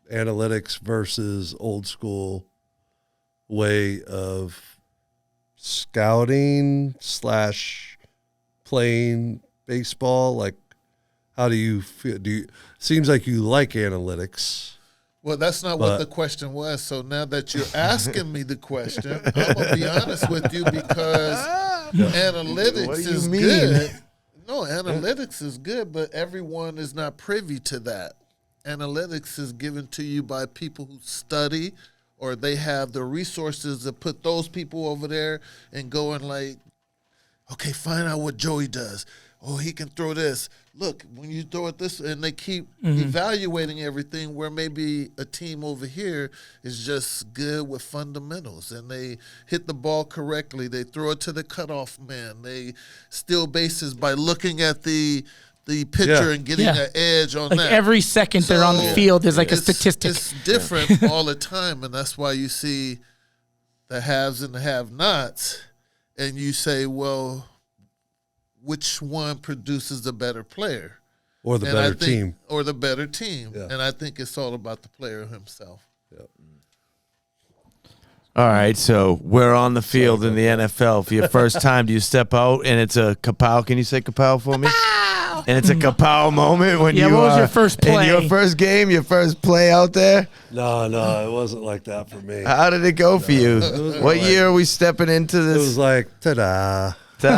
analytics versus old school way of scouting / playing baseball? Like, how do you feel? Seems like you like analytics. Well, that's not But- what the question was. So now that you're asking me the question, I'm going to be honest with you because analytics What do you is mean? good. No, analytics is good, but everyone is not privy to that. Analytics is given to you by people who study or they have the resources to put those people over there and go and like, okay, find out what Joey does. Oh, he can throw this. Look, when you throw it this, and they keep evaluating everything where maybe a team over here is just good with fundamentals and they hit the ball correctly. They throw it to the cutoff man. They steal bases by looking at the pitcher Yeah. and getting Yeah. an edge on Like that. every second they're on the So, field, there's like a it's- statistic. It's different all the time, and that's why you see the haves and the have-nots, and you say, well, which one produces the better player? Or the And I better think- team. Or the better team. Yeah. And I think it's all about the player himself. All right, so we're on the field in the NFL. For your first time, do you step out and it's a kapow? Can you say kapow for me? And it's a kapow moment when Yeah, you what was your first play? in your first game, your first play out there. No, it wasn't like that for me. How did it go for you? was What like- year are we stepping into It was this? like, ta-da. And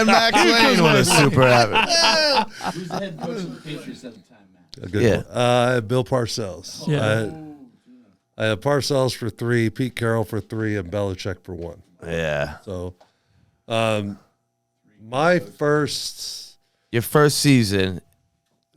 Max Lane was super happy. Who's the head coach of the Patriots at the time, Matt? A good Yeah. one. I had Bill Parcells. Yeah. I had Parcells for 3, Pete Carroll for 3, and Belichick for 1. Yeah, So, my first, your first season.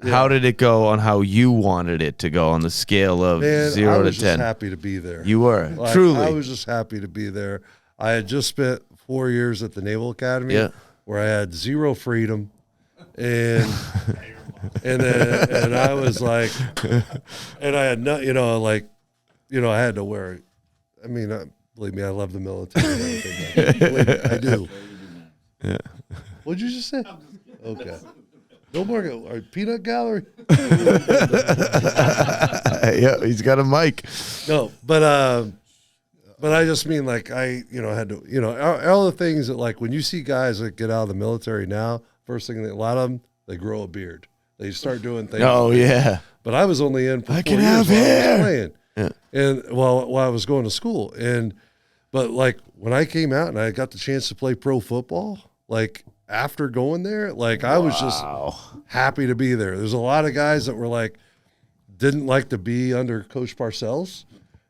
How did it go on how you wanted it to go on the scale of man, I 0 to was just 10? happy to be there. You were Like, truly. I was just happy to be there. I had just spent 4 years at the Naval Academy, Yeah. where I had zero freedom, and I was like, and I had no, I had to wear it. I mean, believe me, I love the military and everything. Believe me, I do. Yeah. What'd you just say? Okay. No more peanut gallery. Yeah, he's got a mic. No, but I just mean like I had to all the things that like when you see guys that get out of the military now, first thing a lot of them they grow a beard, they start doing things. Oh yeah. But I was only in for 4 can years have while I hair. was playing, Yeah. and while I was going to school, but like when I came out and I got the chance to play pro football, like after going there, like I was just happy to be there. There's a lot of guys that were like didn't like to be under Coach Parcells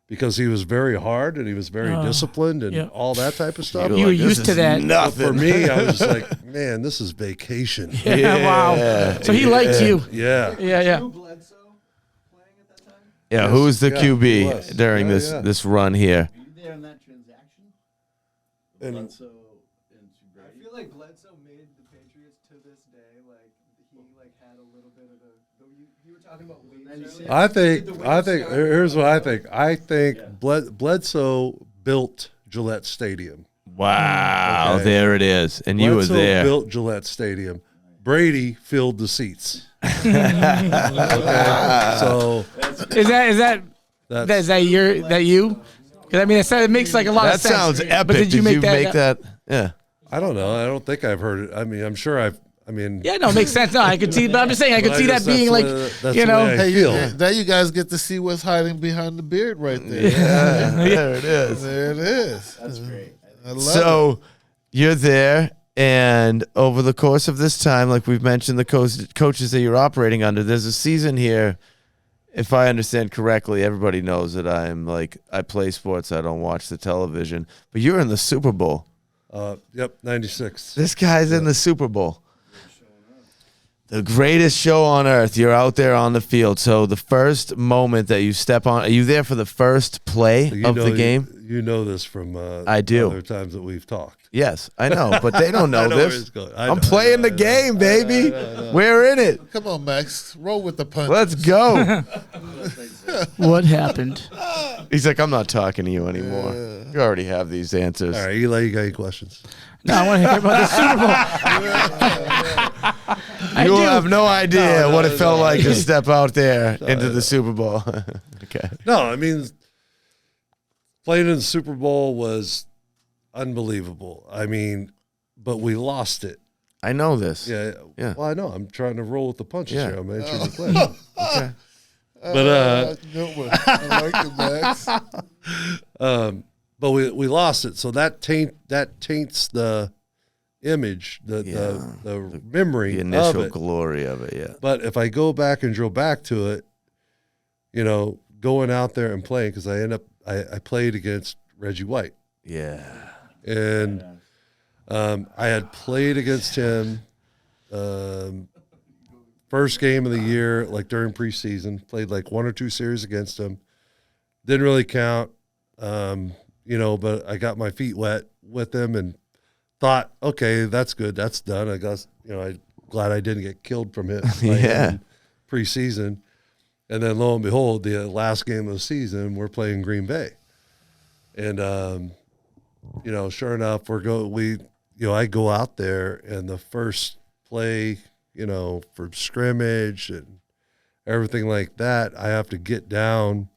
because he was very hard and he was very disciplined and all that type of stuff. You were used to that. But for me, I was just like, man, this is vacation. Yeah, wow. So he liked you. Yeah. Yeah. Frew Bledsoe playing at that time? Yeah, Yes. who's the Yeah, QB he was. during Yeah, this yeah. this run here? Were you there in that transaction? And- Bledsoe and I Brady? feel like Bledsoe made the Patriots to this day. Like he had a little bit of you were talking about waves 96. earlier. I think here's what I think. I think Bledsoe built Gillette Stadium. Wow, Okay. there it is, and you were Bledsoe there. built Gillette Stadium. Brady filled the seats. Okay, so Is that that's you? Because I mean, it makes like a lot That of sense. sounds epic. But did you make that? Yeah. I don't know. I don't think I've heard it. I mean, I'm sure I've. I mean, Yeah, no, it makes sense. No, I could see, but I'm just saying, I could but see that just- being like, that's the you know, way I Hey, feel. now you guys get to see what's hiding behind the beard right there. Yeah, there it is. There it is. That's great. I love it. So you're there, and over the course of this time, like we've mentioned, the coaches that you're operating under, there's a season here. If I understand correctly, everybody knows that I play sports. I don't watch the television, but you're in the Super Bowl. Yep, 96. This guy's in the Super Bowl. The greatest show on earth. You're out there on the field. So the first moment that you step on, are you there for the first play You of know- the game? You know this from I do. other times that we've talked. Yes, I know, but they don't know I know where this. it's going. I'm playing the game, baby. We're in it. Come on, Max. Roll with the punch. Let's go. what happened? He's like, I'm not talking to you anymore. You already have these answers. All right, Eli, you got any questions? No, I want to hear about the Super Bowl. I You do. have no idea what it felt like to step out there into the Super Bowl. Okay. No, I mean, playing in the Super Bowl was unbelievable. I mean, but we lost it. I know this. Yeah. Yeah. Well, I know. I'm trying to roll with the punches Yeah. here. I'm answering the question. Okay. But good one. I like it, Max. but we lost it. So that taints the image, the memory The initial of it. glory of it, yeah. But if I go back and drill back to it, going out there and playing, because I played against Reggie White. Yeah. And I had played against him first game of the year, like during preseason, played like 1 or 2 series against him. Didn't really count, but I got my feet wet with him and thought, okay, that's good. That's done. I guess, I'm glad I didn't get killed from it Yeah. preseason. And then lo and behold, the last game of the season, we're playing Green Bay. And, sure enough, I go out there and the first play, for scrimmage and everything like that, I have to get down,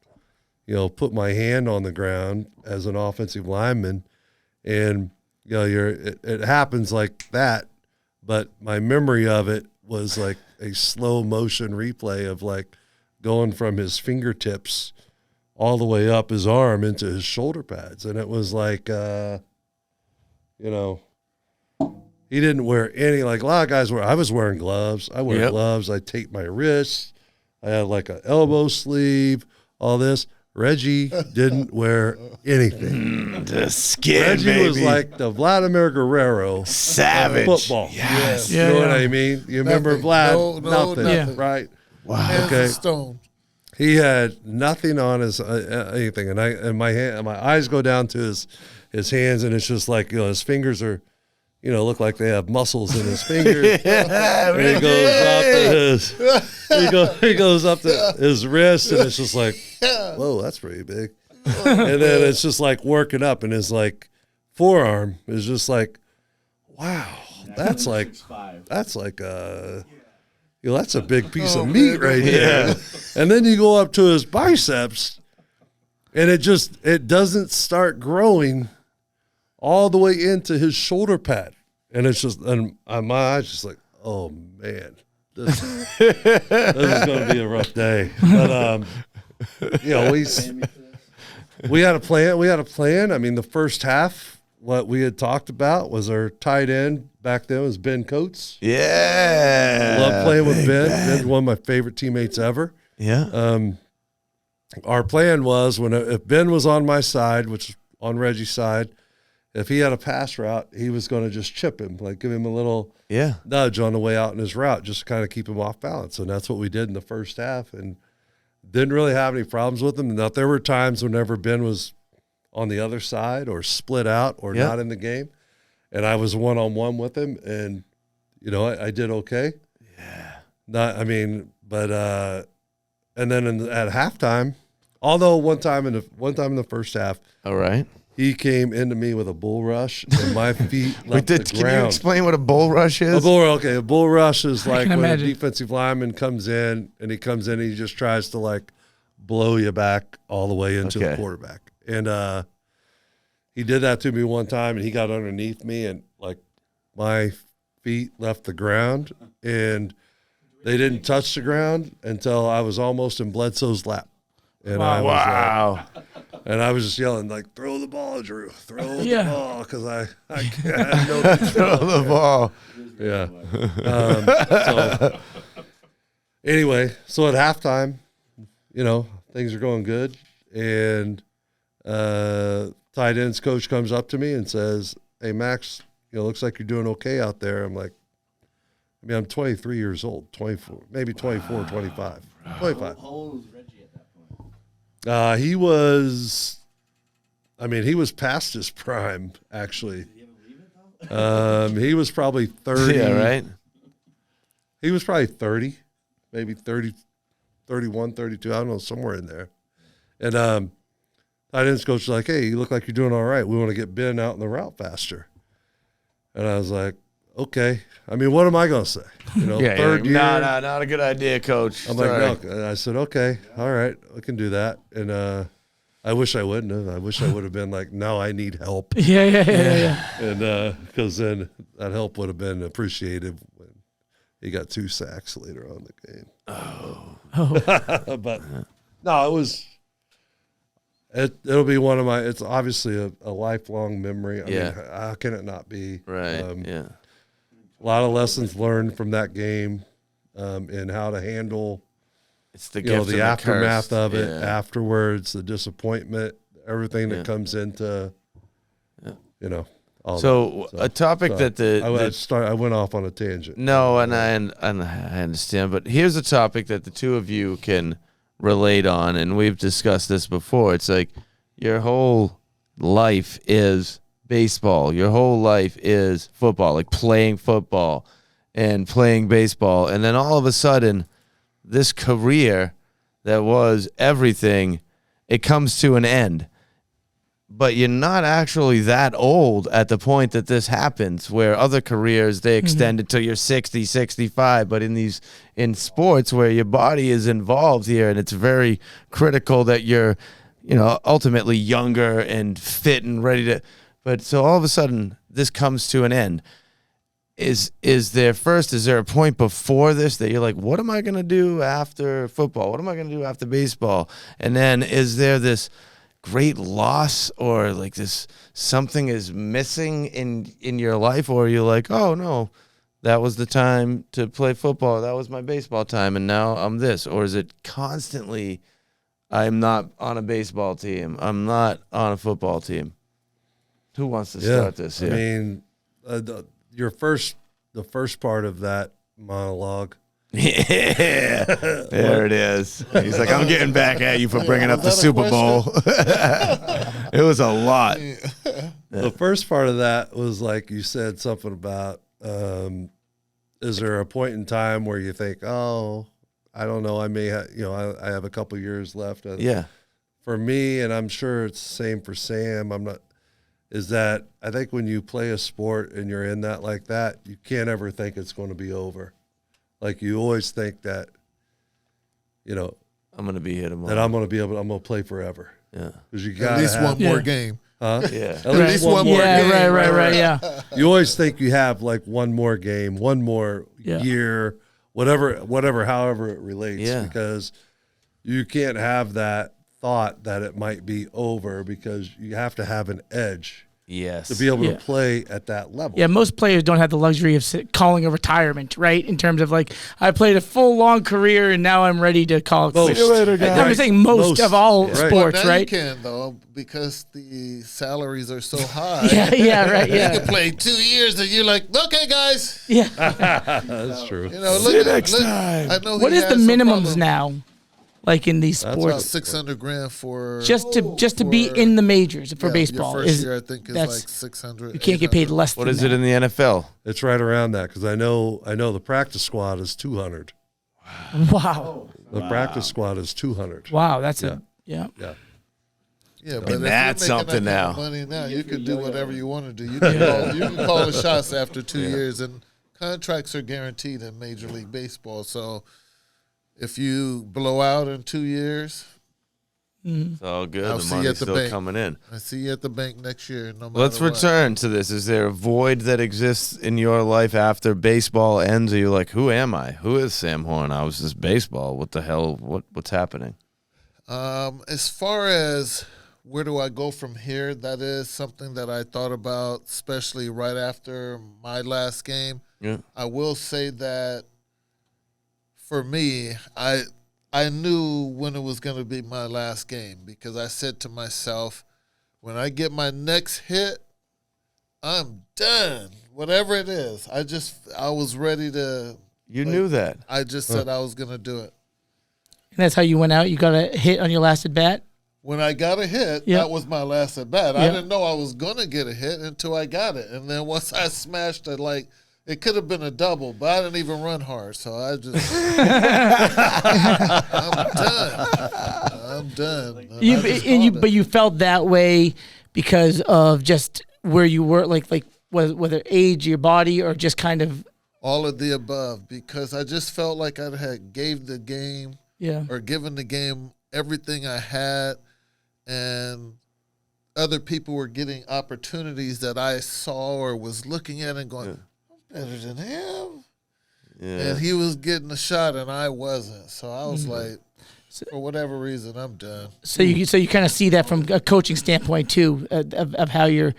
put my hand on the ground as an offensive lineman. And, it happens like that. But my memory of it was like a slow motion replay of like going from his fingertips all the way up his arm into his shoulder pads. And it was like, he didn't wear any, like a lot of guys I was wearing gloves. I wear Yep. gloves. I tape my wrists. I had like an elbow sleeve, all this. Reggie didn't wear anything. The skin, Reggie baby. was like the Vladimir Guerrero savage. of football. Yes. You know what Yeah. I mean? You remember Nothing. Vlad? No, nothing, nothing. right? Wow. Hands Okay. of stone. He had nothing on his anything, and my eyes go down to his hands, and it's just like his fingers are, look like they have muscles in his fingers. Yeah, And he goes up to his wrist, and it's just like, whoa, that's pretty big. And then it's just like working up, and his like forearm is just like, wow, that's like that's a big piece of meat right there. And then you go up to his biceps, and it doesn't start growing all the way into his shoulder pad. And it's just, and my eyes just like, oh man, this is going to be a rough day. But, we had a plan. I mean, the first half, what we had talked about was our tight end back then was Ben Coates. Yeah. Love playing with Ben. Ben's one of my favorite teammates ever. Yeah. Our plan was if Ben was on my side, which is on Reggie's side, if he had a pass route, he was going to just chip him, like give him a little nudge on the way out in his route, just to kind of keep him off balance. And that's what we did in the first half, and didn't really have any problems with him. Now, there were times whenever Ben was on the other side or split out or not in the game, and I was one-on-one with him, and, I did okay. Yeah. And then at halftime, although one time in the first half, All right. he came into me with a bull rush, and my feet left the Can you ground. explain what a bull rush is? A bull rush is like when imagine. a defensive lineman comes in, and he just tries to like blow you back all the way into the quarterback. And he did that to me one time, and he got underneath me, and like my feet left the ground, and they didn't touch the ground until I was almost in Bledsoe's lap. And I was and I was just yelling, like, throw the ball, Drew. Throw the ball, because I can't no Throw the ball. Yeah. So anyway, so at halftime, things are going good. And tight ends coach comes up to me and says, hey, Max, looks like you're doing okay out there. I'm like, I'm 23 years old, 24, maybe 24, 25. 25. How old was Reggie at that point? He was past his prime, actually. Did he ever leave it though? He was probably 30. Yeah, right? He was probably 30, maybe 30, 31, 32. I don't know, somewhere in there. And tight ends coach was like, hey, you look like you're doing all right. We want to get Ben out in the route faster. And I was like, okay. What am I going to say? Third year. Not a good idea, coach. I'm Sorry. like, no. And I said, okay, all right, I can do that. And I wish I wouldn't have. I wish I would have been like, no, I need help. Yeah. And because then that help would have been appreciated when he got 2 sacks later on in the game. Oh. But no, it was. It'll be one of my. It's obviously a lifelong memory. I mean, how can it not be? Right. A lot of lessons learned from that game, and how to handle. It's the gift the and aftermath the curse. of it, afterwards, the disappointment, everything that comes into, all So that. a topic that I went off on a tangent. No, and I understand, but here's a topic that the two of you can relate on, and we've discussed this before. It's like your whole life is baseball. Your whole life is football, like playing football and playing baseball. And then all of a sudden, this career that was everything, it comes to an end. But you're not actually that old at the point that this happens, where other careers, they extend until you're 60, 65. But in sports where your body is involved here, and it's very critical that you're, ultimately younger and fit and ready to. But so all of a sudden, this comes to an end. Is there a point before this that you're like, what am I going to do after football? What am I going to do after baseball? And then is there this great loss, or like this something is missing in your life, or you're like, oh no, that was the time to play football, that was my baseball time, and now I'm this? Or is it constantly, I'm not on a baseball team, I'm not on a football team? Who wants to start this here? I mean, the first part of that monologue. Yeah, there it is. He's like, I'm getting back at you for bringing up the Super Bowl. It was a lot. The first part of that was like you said something about, is there a point in time where you think, oh, I don't know, I may have, I have a couple years left. Yeah. For me, and I'm sure it's the same for Sam, is that I think when you play a sport and you're in that like that, you can't ever think it's going to be over. Like you always think that, I'm going to be here tomorrow. that I'm going to play forever. Yeah. Because you At got least one more game. Huh? Yeah. At least one more Yeah, game. right, yeah. You always think you have like one more game, one more Yeah. year, whatever, however it relates. Yeah. Because you can't have that thought that it might be over because you have to have an edge Yes. to be able Yeah. to play at that level. Yeah, most players don't have the luxury of calling a retirement, right? In terms of like, I played a full long career and now I'm ready to call it quits. I'm saying most of all Right. sports, But now right? you can though because the salaries are so high. Yeah, right, You yeah. can play 2 years and you're like, okay, guys. Yeah. That's true. See you next time. I know What he is the has some minimums problem. now, like in these About sports? $600,000 for Just to be for- in the majors for yeah, baseball Your first is year, I think, is that's- like 600. you can't get paid less What than is that. it in the NFL? It's right around that because I know the practice squad is 200. Wow. The practice squad is 200. Wow, that's yeah. Yeah. Yeah, but if that's you're making something that kind of now. money now, you can do whatever you want to do. You can call the shots after 2 years, and contracts are guaranteed in Major League Baseball. So if you blow out in 2 years, It's all good. I'll The see you money's at the still bank. coming in. I see you at the bank next year. No matter Let's what. return to this. Is there a void that exists in your life after baseball ends? Are you like, who am I? Who is Sam Horn? I was just baseball. What the hell? What's happening? As far as where do I go from here, that is something that I thought about, especially right after my last game. Yeah. I will say that for me, I knew when it was going to be my last game because I said to myself, when I get my next hit, I'm done. Whatever it is, I was ready to. You knew that. I just said I was going to do it. And that's how you went out. You got a hit on your last at bat. When I got a hit, Yep. that was my last at bat. I Yep. didn't know I was going to get a hit until I got it. And then once I smashed it, like, it could have been a double, but I didn't even run hard. So I just, I'm done. And I just called it. But you felt that way because of just where you were, like whether age, your body, or just kind of All of the above, because I just felt like I had gave the game or given the game everything I had, and other people were getting opportunities that I saw or was looking at and going, I'm better than him. Yeah. And he was getting a shot and I wasn't. So I was like, for whatever reason, I'm done. So you kind of see that from a coaching standpoint too, of how you're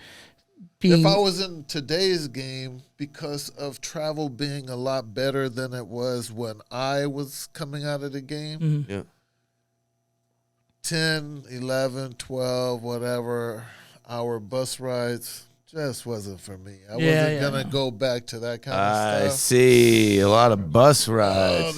being. If I was in today's game, because of travel being a lot better than it was when I was coming out of the game, Yeah. 10, 11, 12, whatever, hour bus rides just wasn't for me. I wasn't going to go back to that kind of I stuff. see. A lot of bus Oh, rides.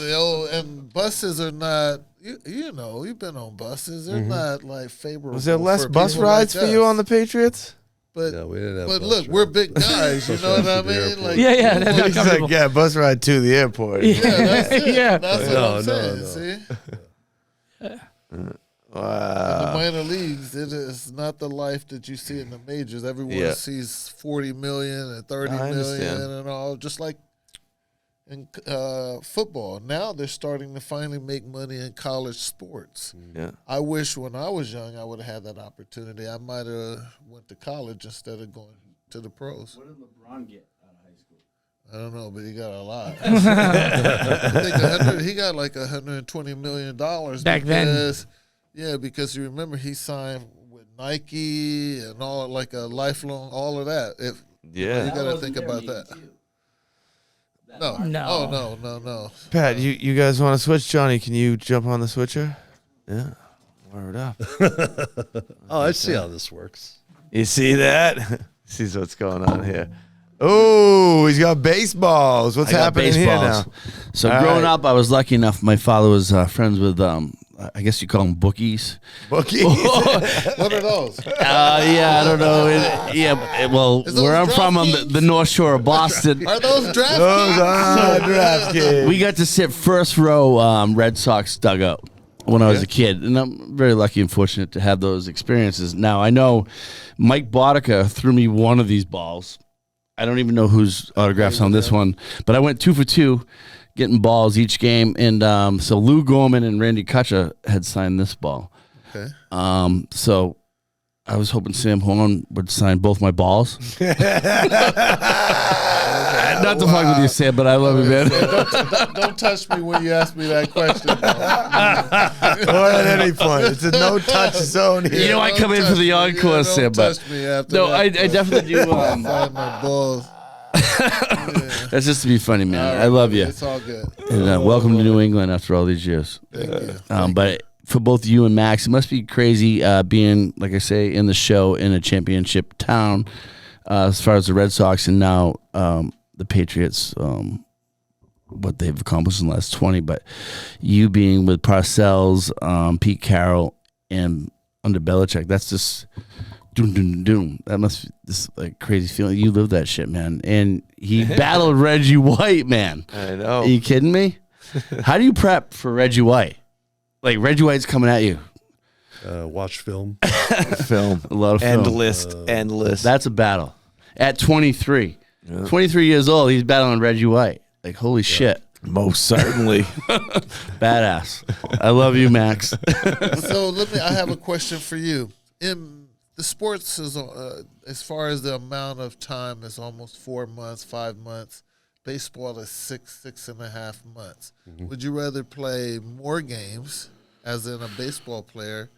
and buses are not, you know, you've been on buses. They're not like favorable. Was there less for bus people rides like for you us. on the Patriots? But, Yeah, we didn't have but bus look, we're rides. big guys. You know what I To the mean? airport. Like, Yeah, that's not He's comfortable. like, yeah, bus ride to the airport. yeah, that's it. Yeah. That's what No, I'm no, saying. no. See? Wow. The minor leagues, it is not the life that you see in the majors. Everyone Yeah. sees 40 million and 30 I million understand. and all, just like in football. Now they're starting to finally make money in college sports. Yeah. I wish when I was young I would have had that opportunity. I might have went to college instead of going to the pros. What did LeBron get out of high school? I don't know, but he got a lot. I think he got like $120 million Back then. because, yeah, because you remember he signed with Nike and all, like a lifelong, all of that. If you Yeah. got to think about that. No, No. no. Pat, you guys want to switch? Johnny, can you jump on the switcher? Yeah. Word up. Oh, I see how this works. You see that? Sees what's going on here. Oh, he's got baseballs. What's I got happening here now? baseballs. So All growing right. up, I was lucky enough. My father was friends with I guess you call them bookies. Bookie. What are those? Yeah, I don't know. Well, Is those where I'm from, on DraftKings? the North Shore of Boston. Are those draft Those kings? are DraftKings. We got to sit first row Red Sox dugout when I was a kid, and I'm very lucky and fortunate to have those experiences. Now, I know Mike Boddicker threw me one of these balls. I don't even know whose autograph's on this one, but I went 2 for 2, getting balls each game, and so Lou Gorman and Randy Kutcher had signed this ball. Okay. So I was hoping Sam Horn would sign both my balls. Not to fuck with you, Sam, but I love you, man. Don't touch me when you ask me that question. Or at any point. It's a no-touch zone here. You know, I come in for the encore, Sam, but touch me after no, that. I definitely do. Sign my balls. That's just to be funny, man. I love you. It's all good. And welcome to New England after all these years. Thank you. But for both you and Max, it must be crazy being, like I say, in the show in a championship town as far as the Red Sox and now the Patriots, what they've accomplished in the last 20. But you being with Parcells, Pete Carroll, and under Belichick, that's just doom, doom, doom. That must be this like crazy feeling. You live that shit, man. And he battled Reggie White, man. I know. Are you kidding me? How do you prep for Reggie White? Like, Reggie White's coming at you. Watch film. Film. A lot of film. Endless. That's a battle. At 23. 23 years old, he's battling Reggie White. Like, holy shit. Most certainly. Badass. I love you, Max. So I have a question for you. In the sports is as far as the amount of time is almost 4 months, 5 months. Baseball is 6.5 months. Mm-hmm. Would you rather play more games, as in a baseball player,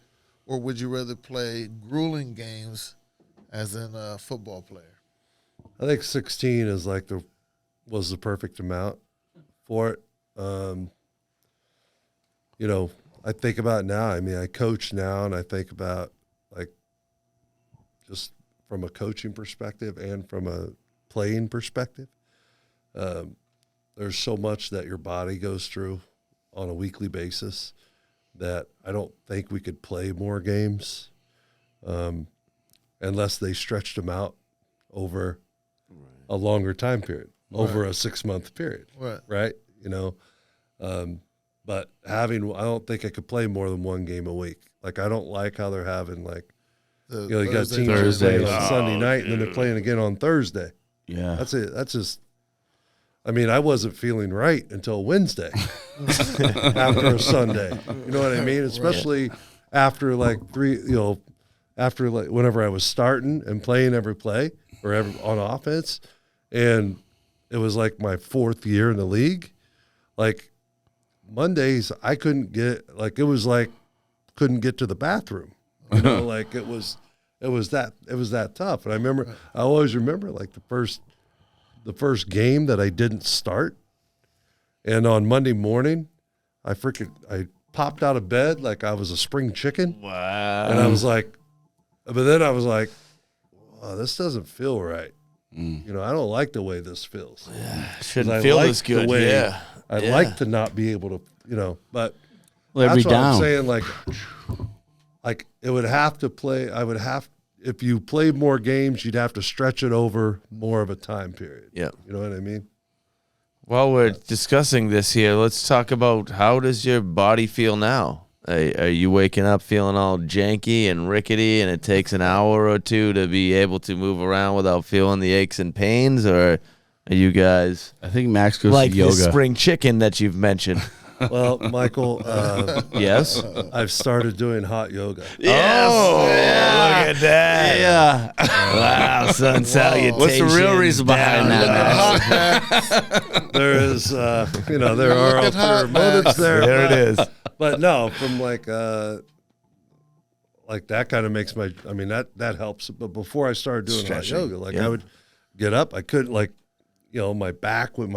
or would you rather play grueling games, as in a football player? I think 16 is was the perfect amount for it. You know, I think about it now. I mean, I coach now, and I think about just from a coaching perspective and from a playing perspective. There's so much that your body goes through on a weekly basis that I don't think we could play more games unless they stretched them out over a longer time period, over a 6-month period. Right. You know, but I don't think I could play more than one game a week. Like, I don't like how they're having you got teams that are playing on Sunday night and then they're playing again on Thursday. Yeah. That's it. That's just, I mean, I wasn't feeling right until Wednesday after a Sunday. You know what I mean? Especially after whenever I was starting and playing every play or on offense. And it was like my 4th year in the league. Like, Mondays, I couldn't get, couldn't get to the bathroom. You know, like it was that tough. And I always remember like the first game that I didn't start. And on Monday morning, I popped out of bed like I was a spring chicken. Wow. And I was like, but then I was like, oh, this doesn't feel right. You know, I don't like the way this feels. Shouldn't feel this good. I'd like to not be able to, you know, but Every that's what down. I'm saying. Like it would have to play. If you played more games, you'd have to stretch it over more of a time period. Yeah. You know what I mean? While we're discussing this here, let's talk about how does your body feel now? Are you waking up feeling all janky and rickety and it takes an hour or two to be able to move around without feeling the aches and pains? Or are you guys I think Max goes like to yoga. the spring chicken that you've mentioned? Well, Michael, Yes? I've started doing hot yoga. Yes. Oh, look at that. Yeah. Wow, son, salutations. What's the real reason behind that? There is, there are ulterior motives there. There it is. But no, from like that kind of makes that helps. But before I started doing hot yoga, I would get up, I couldn't my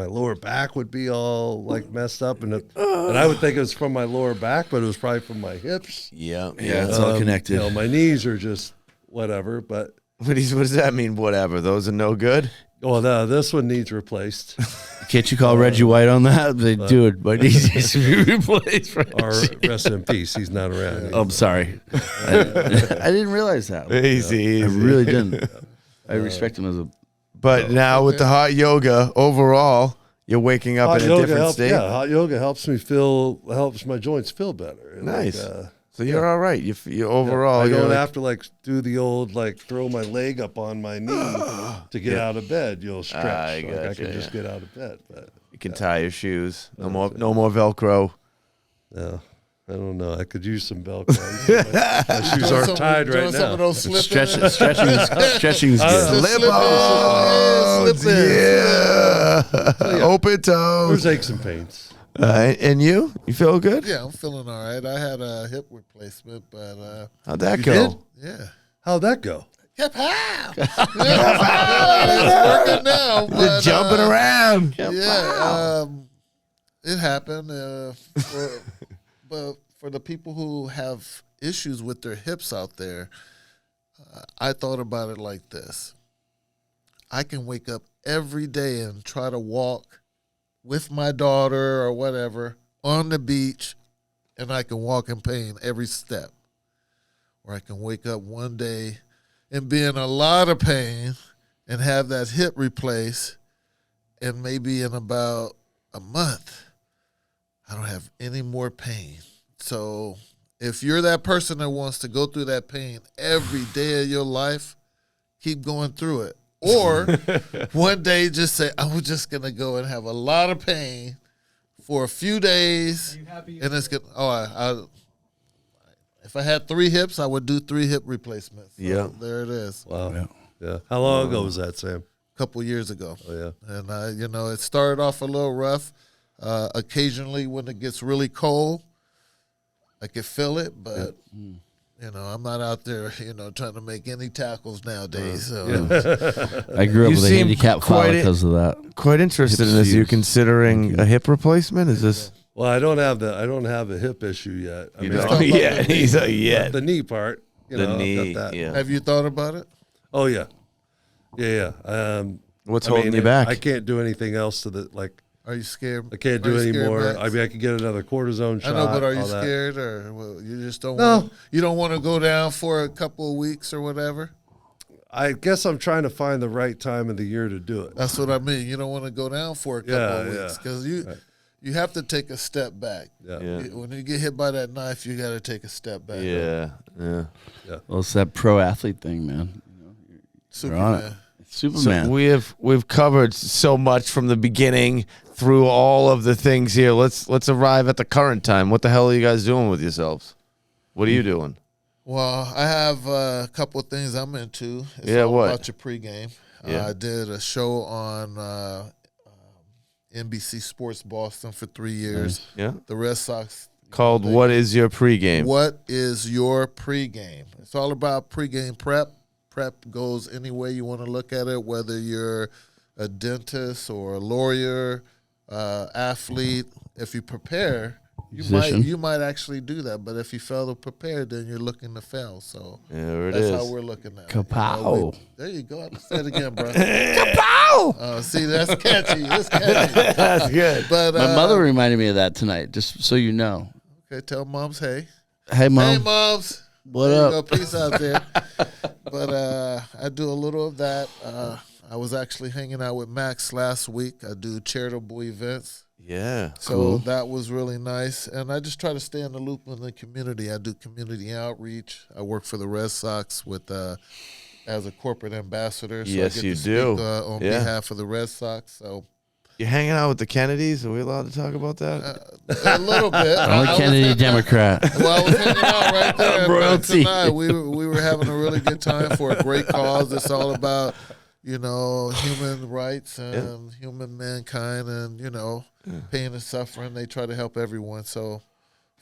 lower back would be all like messed up, and I would think it was from my lower back, but it was probably from my hips. Yeah. It's all connected. You know, my knees are just whatever, but What does that mean, whatever? Those are no good? Well, no, this one needs replaced. Can't you call Reggie White on that? Dude, my knee needs to be replaced. Or rest in peace. He's not around. I'm sorry. I didn't realize that. Easy. I really didn't. I respect him as a. But now with the hot yoga, overall, you're waking up in a different state. Yeah, hot yoga helps my joints feel better. Nice. So you're all right. You overall. I you're don't like- have to like do the old like throw my leg up on my knee to get out of bed. You'll stretch. I Like, I gotcha, can just yeah. get out of bed. But You can tie your shoes. No more Velcro. no, I don't know. I could use some Velcro. My shoes aren't tied right Some of now. those Stretching's good. Slip-ons, yeah. Open There's toes. aches and pains. And you feel good? Yeah, I'm feeling all right. I had a hip replacement, but How'd that You go? did? yeah. How'd that go? Hip hop. It's working now. But, Jumping around. Yeah, it happened. But for the people who have issues with their hips out there, I thought about it like this. I can wake up every day and try to walk with my daughter or whatever on the beach, and I can walk in pain every step. Or I can wake up one day and be in a lot of pain and have that hip replaced, and maybe in about a month, I don't have any more pain. So if you're that person that wants to go through that pain every day of your life, keep going through it. Or one day just say, I'm just going to go and have a lot of pain for a few days. And it's going to, if I had 3 hips, I would do 3 hip replacements. So Yeah. there it is. Wow. Yeah. How long ago was that, Sam? A couple years ago. Oh yeah. And it started off a little rough. Occasionally when it gets really cold, I can feel it, but I'm not out there, trying to make any tackles nowadays. So I grew up You with a seem handicap foul quite because of that. Quite interested in Hips this. You fused. considering a hip replacement? Is this? Well, I don't have a hip issue yet. I mean, Oh, yeah, he's a yeah. the knee part. The I've knee. got that. Yeah. have you thought about it? Oh yeah. Yeah. What's I holding mean, you back? I can't do anything else to the like. Are you scared? I can't Are do you any scared, more. Max? I mean, I could get another cortisone I shot. know, but are you all that. scared, or you just don't? No. You don't want to go down for a couple of weeks or whatever. I guess I'm trying to find the right time of the year to do it. That's what I mean. You don't want to go down for a couple of Yeah, weeks yeah. because you have to take a step back. Yeah. Yeah. When you get hit by that knife, you got to take a step back. Yeah. Yeah. Well, it's that pro athlete thing, man. You're on it. Superman. Superman. So we've covered so much from the beginning through all of the things here. Let's arrive at the current time. What the hell are you guys doing with yourselves? What are you doing? Well, I have a couple of things I'm into. It's Yeah, all what? about your pregame. Yeah. I did a show on NBC Sports Boston for 3 years. Yeah. The Red Sox. Called What Is Your Pregame? What is your pregame? It's all about pregame prep. Prep goes any way you want to look at it, whether you're a dentist or a lawyer, athlete. If you prepare, Musician. you might actually do that. But if you fail to prepare, then you're looking to fail. So There it that's is. how we're looking at it. Kapow. There you go. I say it again, bro. Kapow! See, that's catchy. It's catchy. That's good. But My mother reminded me of that tonight, just so you know. Okay, tell moms, hey. Hey, Mom. Hey, moms. What There up? you go. Peace out there. But I do a little of that. I was actually hanging out with Max last week. I do charitable events. Yeah. So Cool. that was really nice. And I just try to stay in the loop in the community. I do community outreach. I work for the Red Sox with as a corporate ambassador. So Yes, I get you to do. Speak, on Yeah. behalf of the Red Sox. So You're hanging out with the Kennedys? Are we allowed to talk about that? a little bit. I'm a Kennedy Democrat. Well, I was hanging out right there Royalty. tonight. We were having a really good time for a great cause. It's all about, human rights and human mankind and, pain and suffering. They try to help everyone. So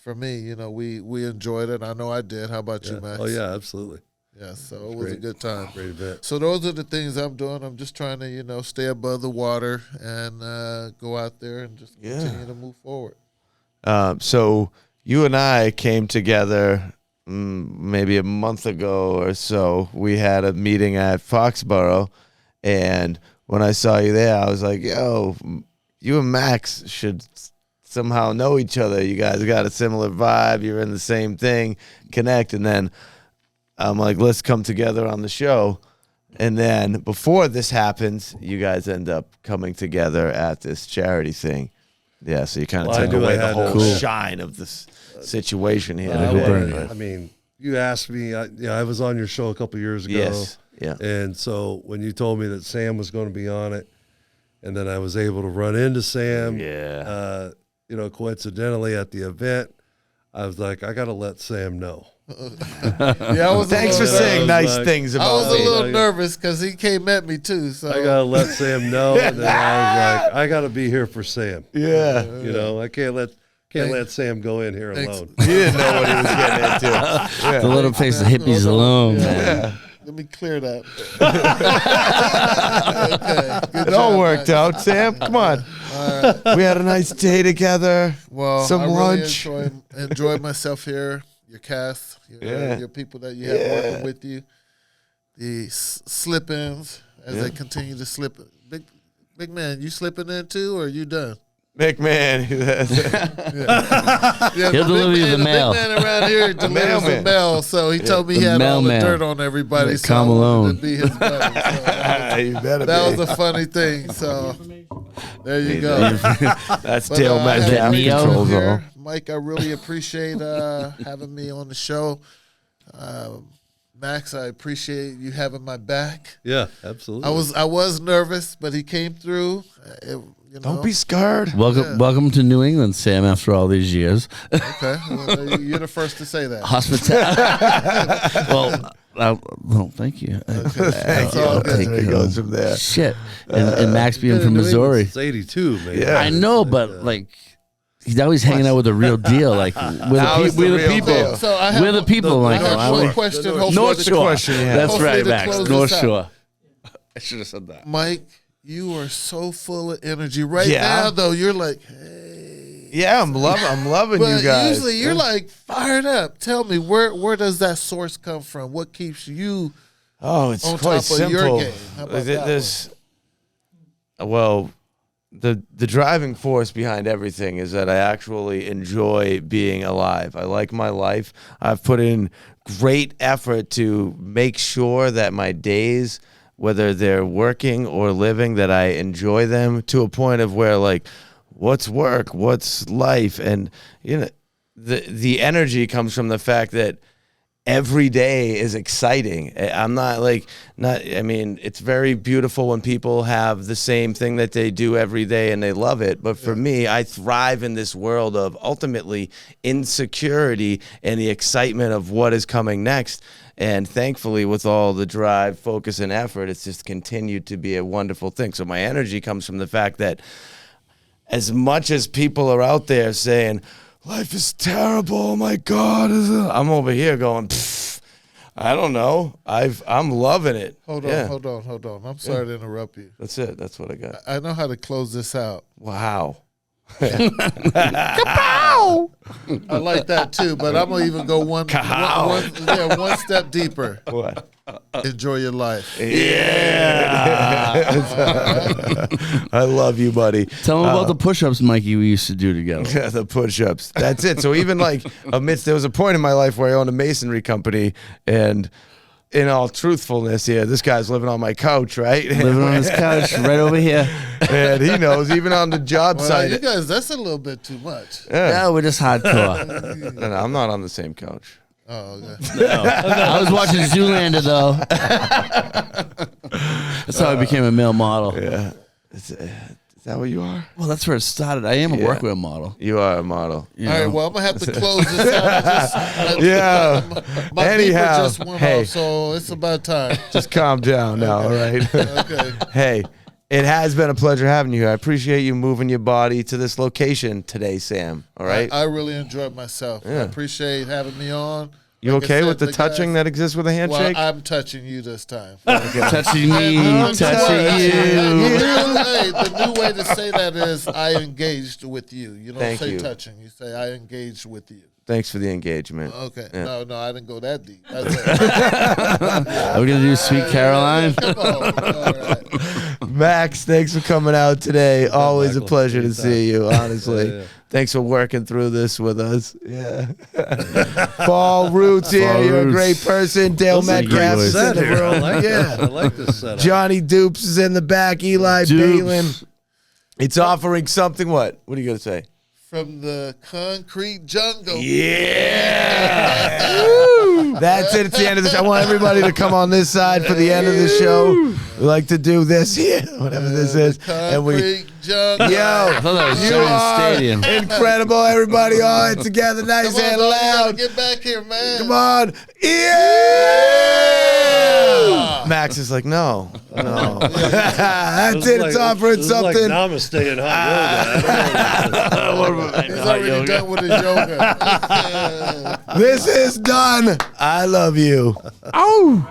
for me, we enjoyed it. I know I did. How about you, Max? Oh yeah, absolutely. Yeah, so it was a Great. good time. Great event. So those are the things I'm doing. I'm just trying to, stay above the water and go out there and just continue to move forward. So you and I came together maybe a month ago or so. We had a meeting at Foxborough, and when I saw you there. I was like, yo, you and Max should somehow know each other. You guys got a similar vibe. You're in the same thing. Connect. And then I'm like, let's come together on the show. And then before this happens, you guys end up coming together at this charity thing. Yeah, so you kind of took away the whole shine of this situation here. I mean, you asked me, I was on your show a couple years ago. Yes, yeah. And so when you told me that Sam was going to be on it, and then I was able to run into Sam, coincidentally at the event, I was like, I got to let Sam know. Thanks for saying nice things about me. I was a little nervous because he came at me too. So I gotta let Sam know, and then I was like, I gotta be here for Sam. Yeah, I can't let Sam go in here alone. He didn't know what he was getting into. Yeah. The little face of hippies alone, man. Let me clear that. It all worked out, Sam. Come on. We had a nice day together. Well, some lunch. Really enjoyed myself here. Your cast, your people that you have working with you, the slip-ins as they continue to slip. Big man, you slipping in too, or are you done? Big man. He'll deliver you the mail. Big man around here delivers the mail, so he told me he had all the dirt on everybody. So Come alone. To be his buddy. So, you better that was a funny thing. So there you go. That's Dale Metcalf Neo. control. Mike, I really appreciate having me on the show. Max, I appreciate you having my back. Yeah, absolutely. I was nervous, but he came through. Don't be scared. Welcome to New England, Sam. After all these years, Okay, well, you're the first to say that. hospitality. Well, thank you. That's all good. There he goes from there. Shit, and Max being from Missouri. It's 82, man. Yeah. I know, but like. He's always hanging out with the real deal. Like we're the people. So I have We're the people. I Like have one question. North Shore. That's hopefully right, to Max. close North this out. Shore. I should have said that. Mike, you are so full of energy right Yeah. now. Though you're like, hey. Yeah, I'm loving But you guys. usually you're like fired up. Tell me, where does that source come from? What keeps you it's on quite top of your simple. game? How about that The driving force behind everything is that I actually enjoy being alive. I like my life. I've put in great effort to make sure that my days, whether they're working or living, that I enjoy them to a point of where, like, what's work, what's life, and the energy comes from the fact that every day is exciting. I'm I mean, it's very beautiful when people have the same thing that they do every day and they love it. But for me, I thrive in this world of ultimately insecurity and the excitement of what is coming next. And thankfully, with all the drive, focus, and effort, it's just continued to be a wonderful thing. So my energy comes from the fact that as much as people are out there saying, life is terrible, oh my God, I'm over here going, I don't know. I'm loving it. Hold on. I'm sorry to interrupt you. That's it. That's what I got. I know how to close this out. Wow. I like that too, but I'm gonna even go one step deeper. What? Enjoy your life. Yeah. I love you, buddy. Tell him about the push-ups, Mikey, we used to do together. Yeah, the push-ups. That's it. So even like there was a point in my life where I owned a masonry company, and in all truthfulness here, this guy's living on my couch, right? Living on his couch right over here. And he knows, even on the job site. You guys, that's a little bit too much. Yeah, we're just hardcore. No, I'm not on the same couch. Oh, okay. No. I was watching Zoolander, though. That's how I became a male model. Yeah. Is that what you are? Well, that's where it started. I am a workwear model. You are a model. All right, well, I'm going to have to close this out. My Anyhow, beeper just went off, so it's about time. Just calm down now, all right? Okay. Hey, it has been a pleasure having you here. I appreciate you moving your body to this location today, Sam, all right? I really enjoyed myself. I appreciate having me on. You Like I okay said, with the touching that exists with a handshake? Well, I'm touching you this time. Touching me, touching you. Hey, the new way to say that is I engaged with you. You don't Thank say you. touching. You say I engaged with you. Thanks for the engagement. Okay. Yeah. No, I didn't go that deep. That's it. Are we going to do Sweet Caroline? Come on. All right. Max, thanks for coming out today. Always a Michael? pleasure to Anytime. see you, honestly. Yeah. Thanks for working through this with us. Yeah. Paul Roots here. Paul You're a Roots. great person. Dale Those are Metcalf good is in Set the here. I room. like this. I Yeah. like this setup. Johnny Dupes is in the back. Eli Dupes. Balin. It's offering something. What? What are you going to say? From the concrete jungle. Yeah. That's it. It's the end of the show. I want everybody to come on this side for the end of the show. We like to do this here, whatever this is. And we, Concrete jungle. yo, I thought that was you Giant are Stadium. incredible. Everybody all in together, nice Come on, and dog, you gotta loud. get back here, man. Come on. Yeah. Max is like, no. That's it. It's offering this something. Is like namaste and hot yoga. He's already done with his yoga. This is done. I love you. Oh.